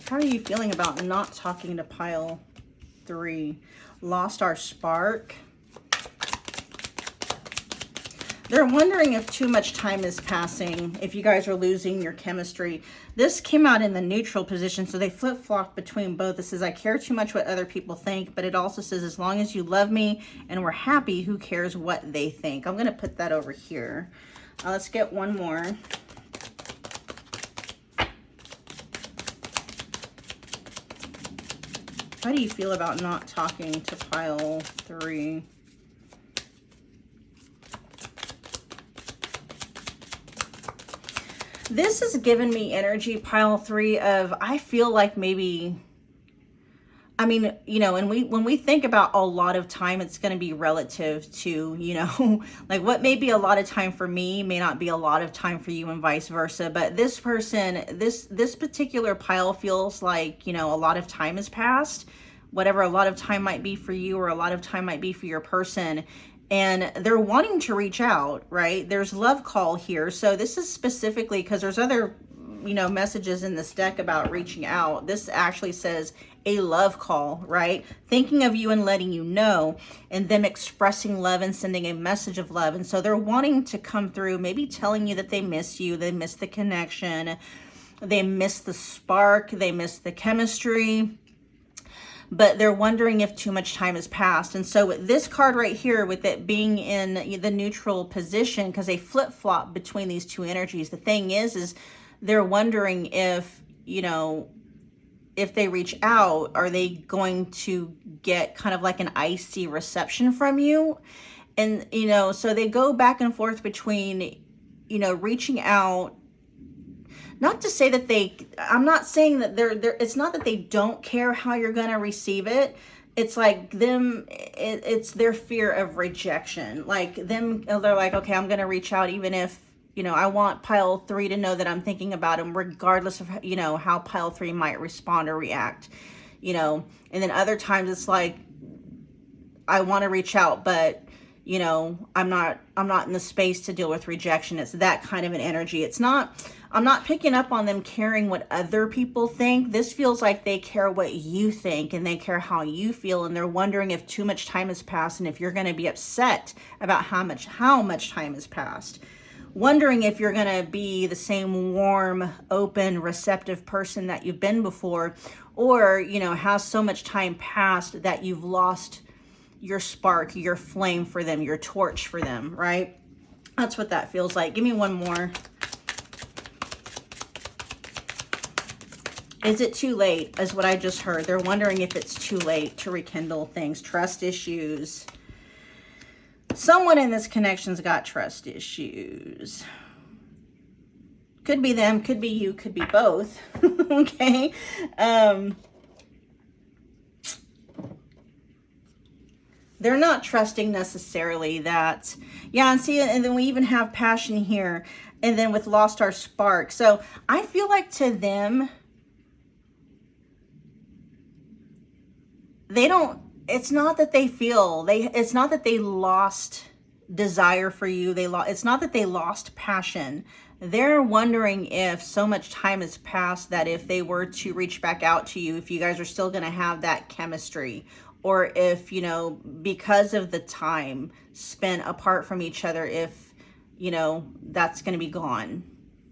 How are you feeling about not talking to pile 3? lost our spark. They're wondering if too much time is passing, if you guys are losing your chemistry. This came out in the neutral position, so they flip-flop between both. It says, I care too much what other people think, but it also says, as long as you love me and we're happy, who cares what they think? I'm going to put that over here. Let's get one more. How do you feel about not talking to pile 3? This has given me energy, pile 3, of I feel like maybe, I mean, you know, and when we think about a lot of time, it's going to be relative to, you know, like what may be a lot of time for me may not be a lot of time for you and vice versa. But this person, this particular pile feels like, you know, a lot of time has passed, whatever a lot of time might be for you or a lot of time might be for your person. And they're wanting to reach out, right? There's love call here. So this is specifically because there's other, you know, messages in this deck about reaching out. This actually says a love call, right? Thinking of you and letting you know, and them expressing love and sending a message of love. And so they're wanting to come through, maybe telling you that they miss you, they miss the connection, they miss the spark, they miss the chemistry. But they're wondering if too much time has passed. And so with this card right here, with it being in the neutral position, because they flip-flop between these two energies, the thing is they're wondering if, you know, if they reach out, are they going to get kind of like an icy reception from you? And, you know, so they go back and forth between, you know, reaching out. Not to say that I'm not saying that it's not that they don't care how you're going to receive it. It's like it's their fear of rejection. Like they're like, okay, I'm going to reach out even if, you know, I want pile 3 to know that I'm thinking about them regardless of, you know, how pile 3 might respond or react, you know. And then other times it's like, I want to reach out, but, you know, I'm not in the space to deal with rejection. It's that kind of an energy. I'm not picking up on them caring what other people think. This feels like they care what you think and they care how you feel, and they're wondering if too much time has passed and if you're going to be upset about how much time has passed. Wondering if you're going to be the same warm, open, receptive person that you've been before, or, you know, has so much time passed that you've lost your spark, your flame for them, your torch for them, right? That's what that feels like. Give me one more. Is it too late, is what I just heard. They're wondering if it's too late to rekindle things. Trust issues. Someone in this connection's got trust issues. Could be them, could be you, could be both. Okay. They're not trusting necessarily that. Yeah, and see, and then we even have passion here. And then with lost our spark. So I feel like to them, they don't, it's not that they feel, it's not that they lost desire for you. It's not that they lost passion. They're wondering if so much time has passed that if they were to reach back out to you, if you guys are still going to have that chemistry, or if, you know, because of the time spent apart from each other, if, you know, that's going to be gone,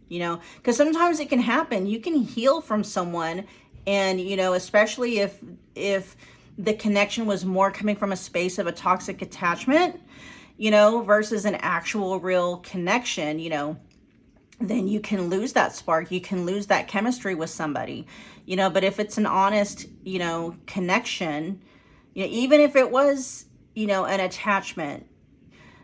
you know, because sometimes it can happen. You can heal from someone, and, you know, especially if the connection was more coming from a space of a toxic attachment, you know, versus an actual real connection, you know, then you can lose that spark. You can lose that chemistry with somebody, you know. But if it's an honest, you know, connection, you know, even if it was, you know, an attachment,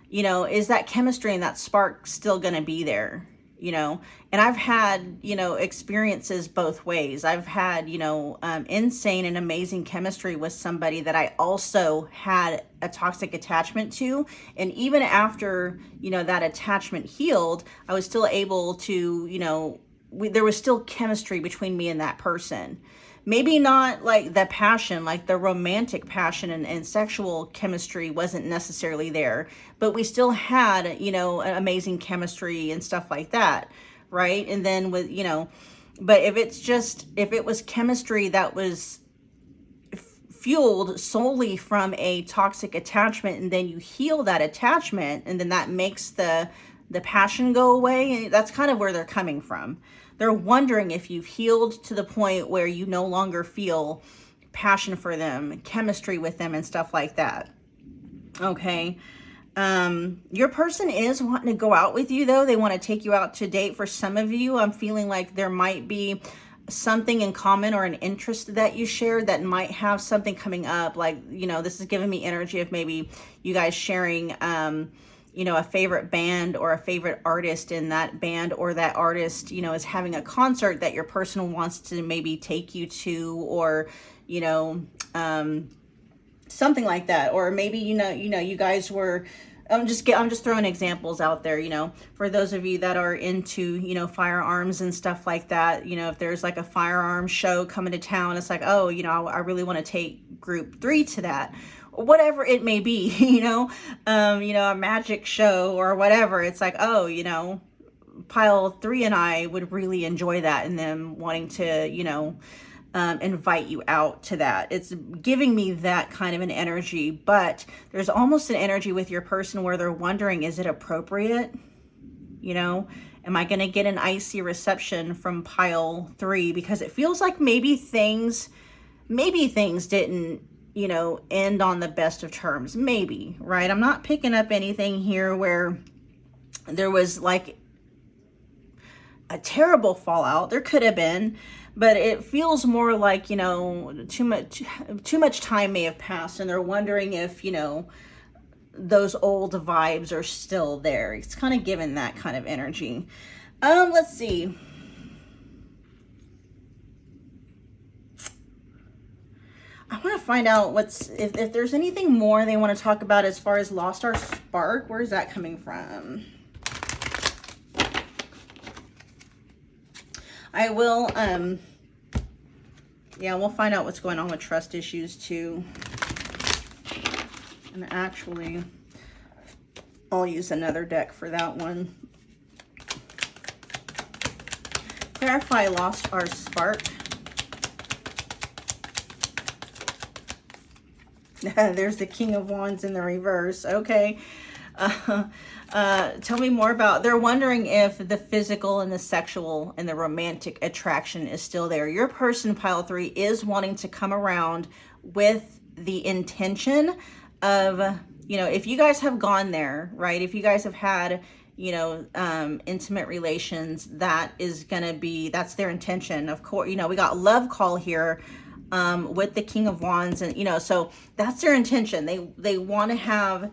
you know, is that chemistry and that spark still going to be there, you know? And I've had, you know, experiences both ways. I've had, you know, insane and amazing chemistry with somebody that I also had a toxic attachment to. And even after, you know, that attachment healed, I was still able to, you know, there was still chemistry between me and that person. Maybe not like the passion, like the romantic passion and sexual chemistry wasn't necessarily there, but we still had, you know, amazing chemistry and stuff like that, right? And then with, you know, but if it was chemistry that was fueled solely from a toxic attachment, and then you heal that attachment, and then that makes the passion go away. And that's kind of where they're coming from. They're wondering if you've healed to the point where you no longer feel passion for them, chemistry with them, and stuff like that. Okay. Your person is wanting to go out with you, though. They want to take you out to date. For some of you, I'm feeling like there might be something in common or an interest that you share that might have something coming up. Like, you know, this is giving me energy of maybe you guys sharing, you know, a favorite band or a favorite artist in that band, or that artist, you know, is having a concert that your person wants to maybe take you to, or, you know, something like that. Or maybe, you guys were, I'm just throwing examples out there, you know, for those of you that are into, you know, firearms and stuff like that. You know, if there's like a firearm show coming to town, it's like, oh, you know, I really want to take group 3 to that, or whatever it may be, you know, a magic show or whatever. It's like, oh, you know, pile 3 and I would really enjoy that, and them wanting to, you know, invite you out to that. It's giving me that kind of an energy, but there's almost an energy with your person where they're wondering, is it appropriate? You know, am I going to get an icy reception from pile 3? Because it feels like maybe things didn't, you know, end on the best of terms. Maybe, right? I'm not picking up anything here where there was like a terrible fallout. There could have been, but it feels more like, you know, too much time may have passed, and they're wondering if, you know, those old vibes are still there. It's kind of given that kind of energy. Let's see. I want to find out if there's anything more they want to talk about as far as lost our spark. Where's that coming from? I will, yeah, we'll find out what's going on with trust issues too. And actually, I'll use another deck for that one. Clarify lost our spark. There's the King of Wands in the reverse. Okay. Tell me more about, they're wondering if the physical and the sexual and the romantic attraction is still there. Your person, pile 3, is wanting to come around with the intention of, you know, if you guys have gone there, right? If you guys have had, you know, intimate relations, that is going to be, that's their intention. Of course, you know, we got love call here, with the King of Wands, and, you know, so that's their intention. They want to have,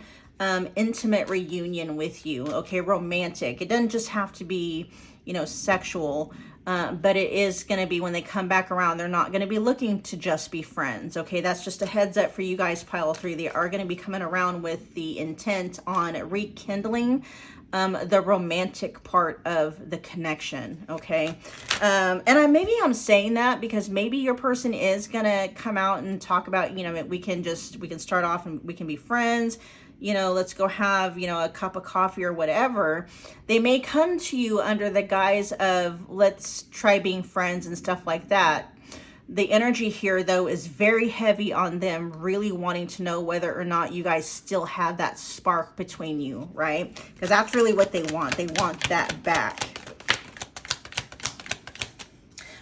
intimate reunion with you. Okay. Romantic. It doesn't just have to be, you know, sexual, but it is going to be, when they come back around, they're not going to be looking to just be friends. Okay. That's just a heads up for you guys, pile 3. They are going to be coming around with the intent on rekindling, the romantic part of the connection. Okay. And maybe I'm saying that because maybe your person is going to come out and talk about, you know, we can start off and we can be friends. You know, let's go have, you know, a cup of coffee or whatever. They may come to you under the guise of, let's try being friends and stuff like that. The energy here, though, is very heavy on them really wanting to know whether or not you guys still have that spark between you, right? Because that's really what they want. They want that back.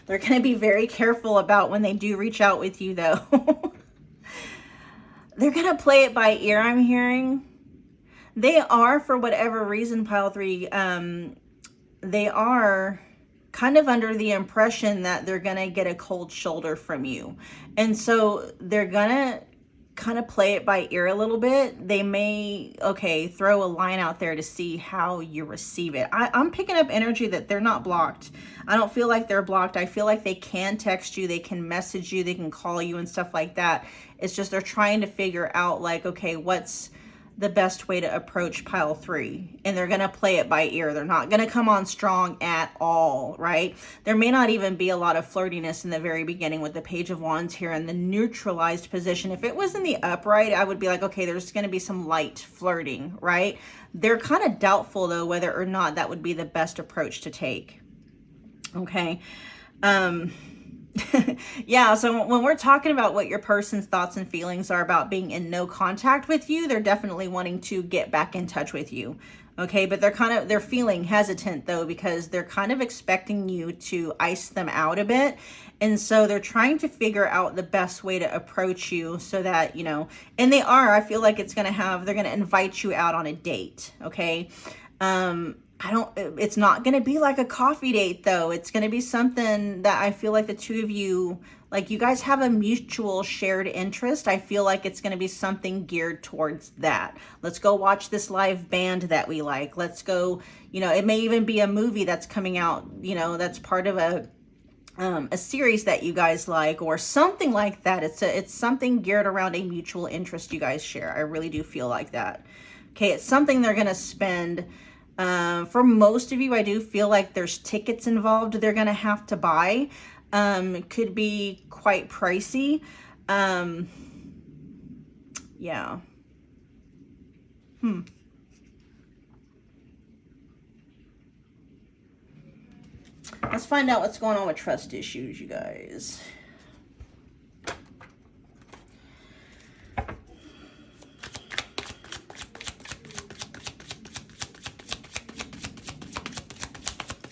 They're going to be very careful about when they do reach out with you, though. They're going to play it by ear, I'm hearing. They are, for whatever reason, pile 3, they are kind of under the impression that they're going to get a cold shoulder from you. And so they're going to kind of play it by ear a little bit. They may, okay, throw a line out there to see how you receive it. I'm picking up energy that they're not blocked. I don't feel like they're blocked. I feel like they can text you, they can message you, they can call you and stuff like that. It's just they're trying to figure out, like, okay, what's the best way to approach pile 3, and they're going to play it by ear. They're not going to come on strong at all, right? There may not even be a lot of flirtiness in the very beginning with the Page of Wands here in the neutralized position. If it was in the upright, I would be like, okay, there's going to be some light flirting, right? They're kind of doubtful, though, whether or not that would be the best approach to take. Okay. Yeah, so when we're talking about what your person's thoughts and feelings are about being in no contact with you, they're definitely wanting to get back in touch with you. Okay, but they're feeling hesitant though, because they're kind of expecting you to ice them out a bit. And so they're trying to figure out the best way to approach you so that, and I feel like they're going to invite you out on a date. Okay. It's not going to be like a coffee date though. It's going to be something that I feel like the two of you, like you guys have a mutual shared interest. I feel like it's going to be something geared towards that. Let's go watch this live band that we like. Let's go, it may even be a movie that's coming out, that's part of a series that you guys like or something like that. It's something geared around a mutual interest you guys share. I really do feel like that. Okay. It's something they're going to spend. For most of you, I do feel like there's tickets involved they're going to have to buy. Could be quite pricey. Yeah. Let's find out what's going on with trust issues, you guys.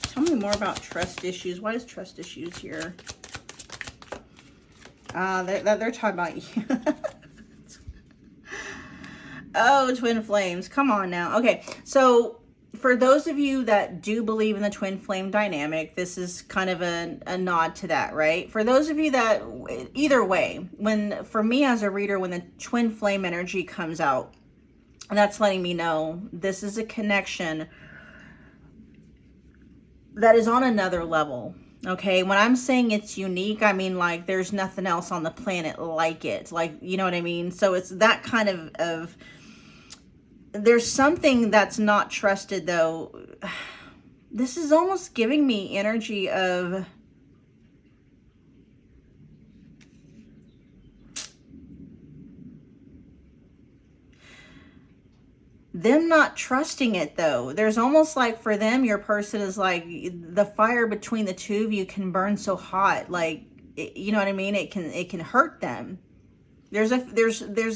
Tell me more about trust issues. Why is trust issues here? They're talking about you. Oh, twin flames. Come on now. Okay, so for those of you that do believe in the twin flame dynamic, this is kind of a nod to that, right? For those of you that, either way, for me as a reader, when the twin flame energy comes out, that's letting me know this is a connection that is on another level. Okay, when I'm saying it's unique, I mean like there's nothing else on the planet like it. Like, you know what I mean? So it's that kind of there's something that's not trusted though. This is almost giving me energy of them not trusting it though. There's almost like for them, your person is like the fire between the two of you can burn so hot, like you know what I mean? It can hurt them. There's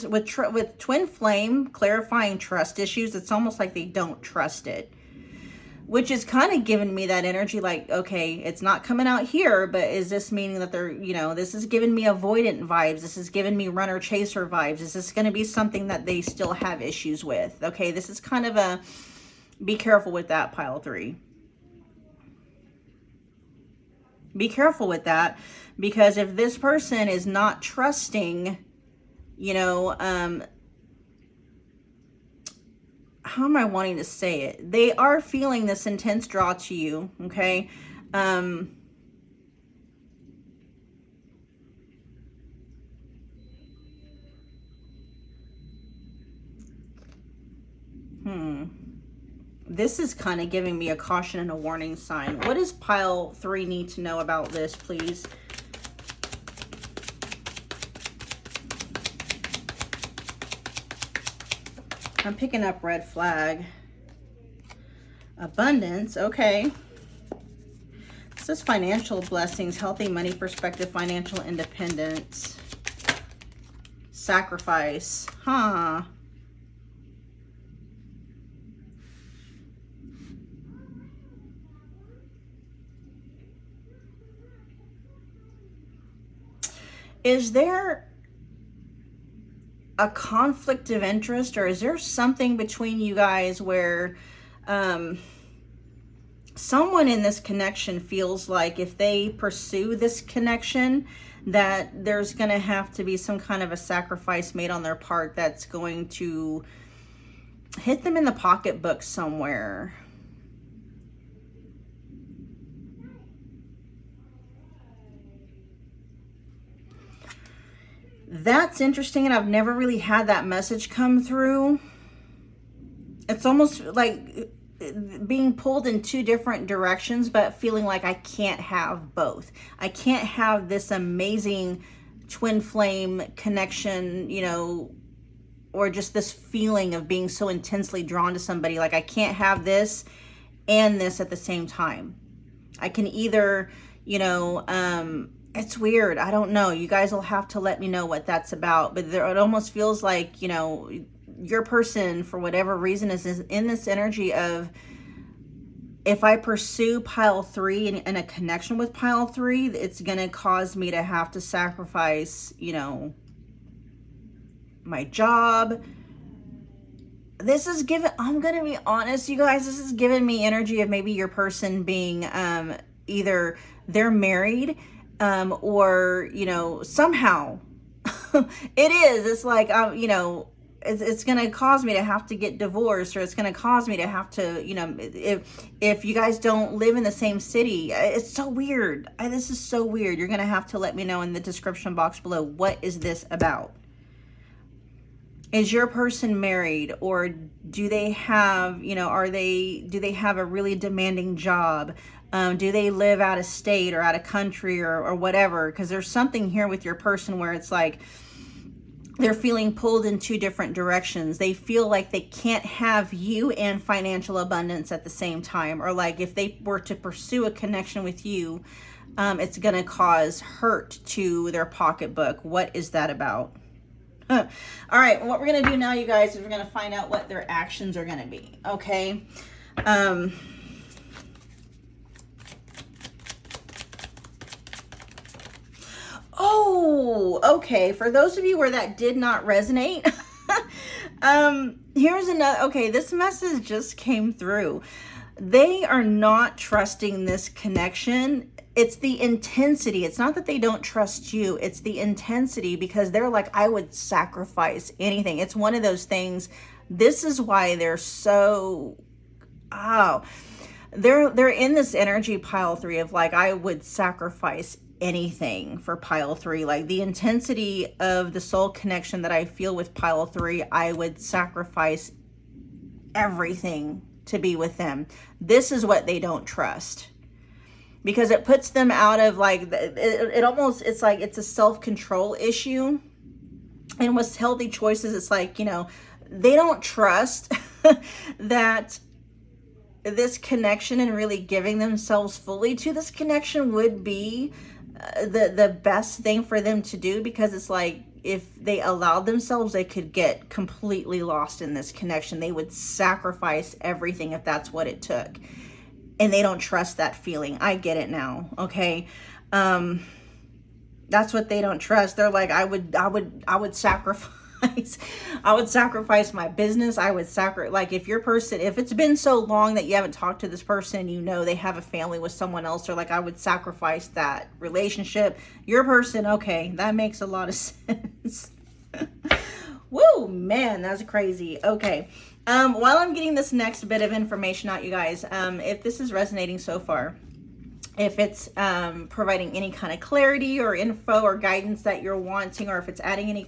with twin flame clarifying trust issues. It's almost like they don't trust it, which is kind of giving me that energy like, okay, it's not coming out here, but is this meaning that they're, this is giving me avoidant vibes. This is giving me runner chaser vibes. Is this going to be something that they still have issues with? Okay, this is kind of a, be careful with that, pile 3. Be careful with that, because if this person is not trusting, how am I wanting to say it? They are feeling this intense draw to you, okay? This is kind of giving me a caution and a warning sign. What does pile 3 need to know about this, please? I'm picking up red flag. Abundance, okay. This is financial blessings, healthy money perspective, financial independence. Sacrifice, huh? Is there a conflict of interest, or is there something between you guys where someone in this connection feels like if they pursue this connection that there's going to have to be some kind of a sacrifice made on their part that's going to hit them in the pocketbook somewhere? That's interesting, and I've never really had that message come through. It's almost like being pulled in 2 different directions, but feeling like I can't have both. I can't have this amazing twin flame connection, or just this feeling of being so intensely drawn to somebody. Like I can't have this and this at the same time. I can either, It's weird. I don't know. You guys will have to let me know what that's about. But there, it almost feels like, you know, your person, for whatever reason, is in this energy of, if I pursue pile 3 and a connection with pile 3, it's going to cause me to have to sacrifice, you know, my job. This is giving, I'm going to be honest, you guys, this is giving me energy of maybe your person being either they're married or, you know, somehow it is. It's like, you know, it's going to cause me to have to get divorced, or it's going to cause me to have to, you know, if you guys don't live in the same city. It's so weird. This is so weird. You're going to have to let me know in the description box below, what is this about? Is your person married, or do they have, you know, do they have a really demanding job? Do they live out of state or out of country or whatever? Because there's something here with your person where it's like, they're feeling pulled in 2 different directions. They feel like they can't have you and financial abundance at the same time. Or like if they were to pursue a connection with you, it's going to cause hurt to their pocketbook. What is that about? All right, what we're going to do now, you guys, is we're going to find out what their actions are going to be. Okay. Oh, okay. For those of you where that did not resonate, here's another. Okay, this message just came through. They are not trusting this connection. It's the intensity. It's not that they don't trust you. It's the intensity, because they're like, I would sacrifice anything. It's one of those things. This is why they're so, they're in this energy pile 3 of like, I would sacrifice anything for pile 3. Like the intensity of the soul connection that I feel with pile 3, I would sacrifice everything to be with them. This is what they don't trust, because it puts them out of like, it almost, it's like it's a self-control issue. And with healthy choices, it's like, you know, they don't trust that this connection and really giving themselves fully to this connection would be the best thing for them to do, because it's like, if they allowed themselves, they could get completely lost in this connection. They would sacrifice everything if that's what it took. And they don't trust that feeling. I get it now. Okay. That's what they don't trust. They're like, I would sacrifice, I would sacrifice my business. I would sacrifice, like if your person, if it's been so long that you haven't talked to this person and you know they have a family with someone else, or like, I would sacrifice that relationship. Your person, okay, that makes a lot of sense. Woo, man, that's crazy. Okay. While I'm getting this next bit of information out, you guys, if this is resonating so far, if it's providing any kind of clarity or info or guidance that you're wanting, or if it's adding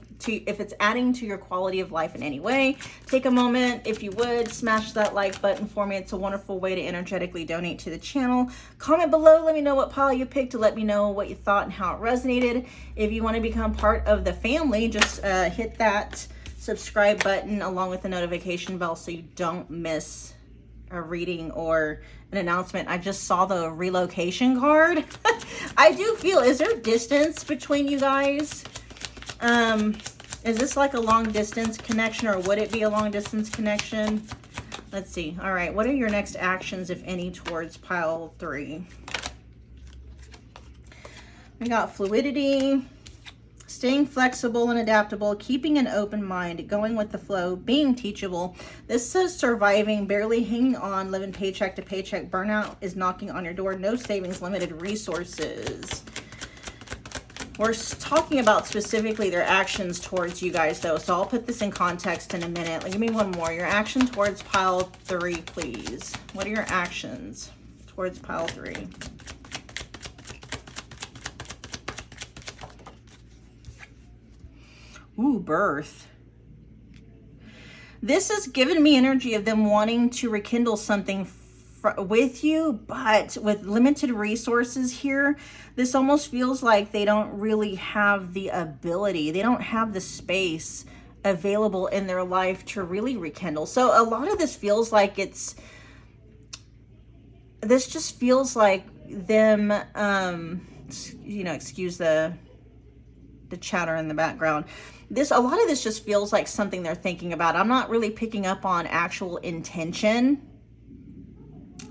adding to your quality of life in any way, take a moment, if you would, smash that like button for me. It's a wonderful way to energetically donate to the channel. Comment below, let me know what pile you picked, to let me know what you thought and how it resonated. If you want to become part of the family, just hit that subscribe button along with the notification bell so you don't miss a reading or an announcement. I just saw the relocation card. I do feel, is there distance between you guys? Is this like a long distance connection, or would it be a long distance connection? Let's see. All right, what are your next actions, if any, towards pile 3? We got fluidity, staying flexible and adaptable, keeping an open mind, going with the flow, being teachable. This says surviving, barely hanging on, living paycheck to paycheck. Burnout is knocking on your door. No savings, limited resources. We're talking about specifically their actions towards you guys, though, so I'll put this in context in a minute. Give me one more. Your action towards pile 3, please. What are your actions towards pile 3? Ooh, birth. This has given me energy of them wanting to rekindle something with you, but with limited resources here. This almost feels like they don't really have the ability. They don't have the space available in their life to really rekindle. So a lot of this feels like this just feels like them you know, excuse the chatter in the background. A lot of this just feels like something they're thinking about. I'm not really picking up on actual intention.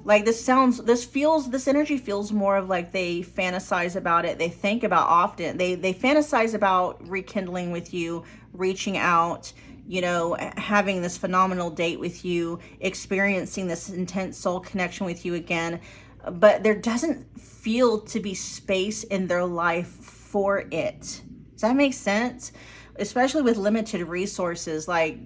Like this energy feels more of like they fantasize about it. They think about often. They fantasize about rekindling with you, reaching out, you know, having this phenomenal date with you, experiencing this intense soul connection with you again. But there doesn't feel to be space in their life for it. Does that make sense? Especially with limited resources, like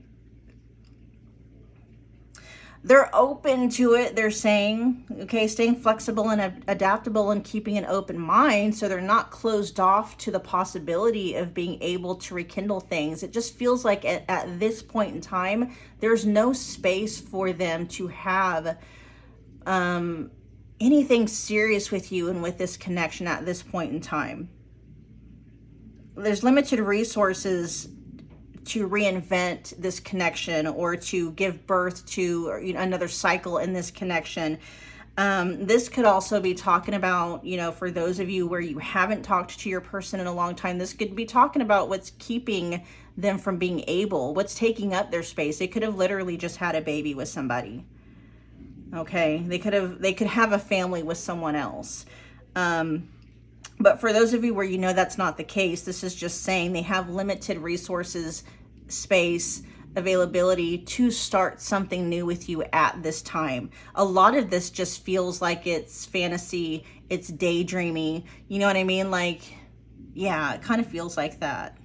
they're open to it, they're saying, okay, staying flexible and adaptable and keeping an open mind, so they're not closed off to the possibility of being able to rekindle things. It just feels like at this point in time, there's no space for them to have anything serious with you and with this connection at this point in time. There's limited resources to reinvent this connection or to give birth to, you know, another cycle in this connection. This could also be talking about, you know, for those of you where you haven't talked to your person in a long time, this could be talking about what's keeping them from being able, what's taking up their space. They could have literally just had a baby with somebody. Okay, they could have a family with someone else. But for those of you where you know that's not the case, this is just saying they have limited resources, space, availability to start something new with you at this time. A lot of this just feels like it's fantasy, it's daydreamy. You know what I mean? Like, yeah, it kind of feels like that.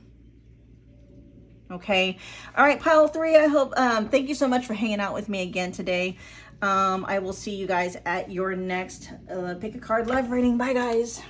Okay. All right, pile 3, I hope, thank you so much for hanging out with me again today. I will see you guys at your next Pick a Card live reading. Bye, guys.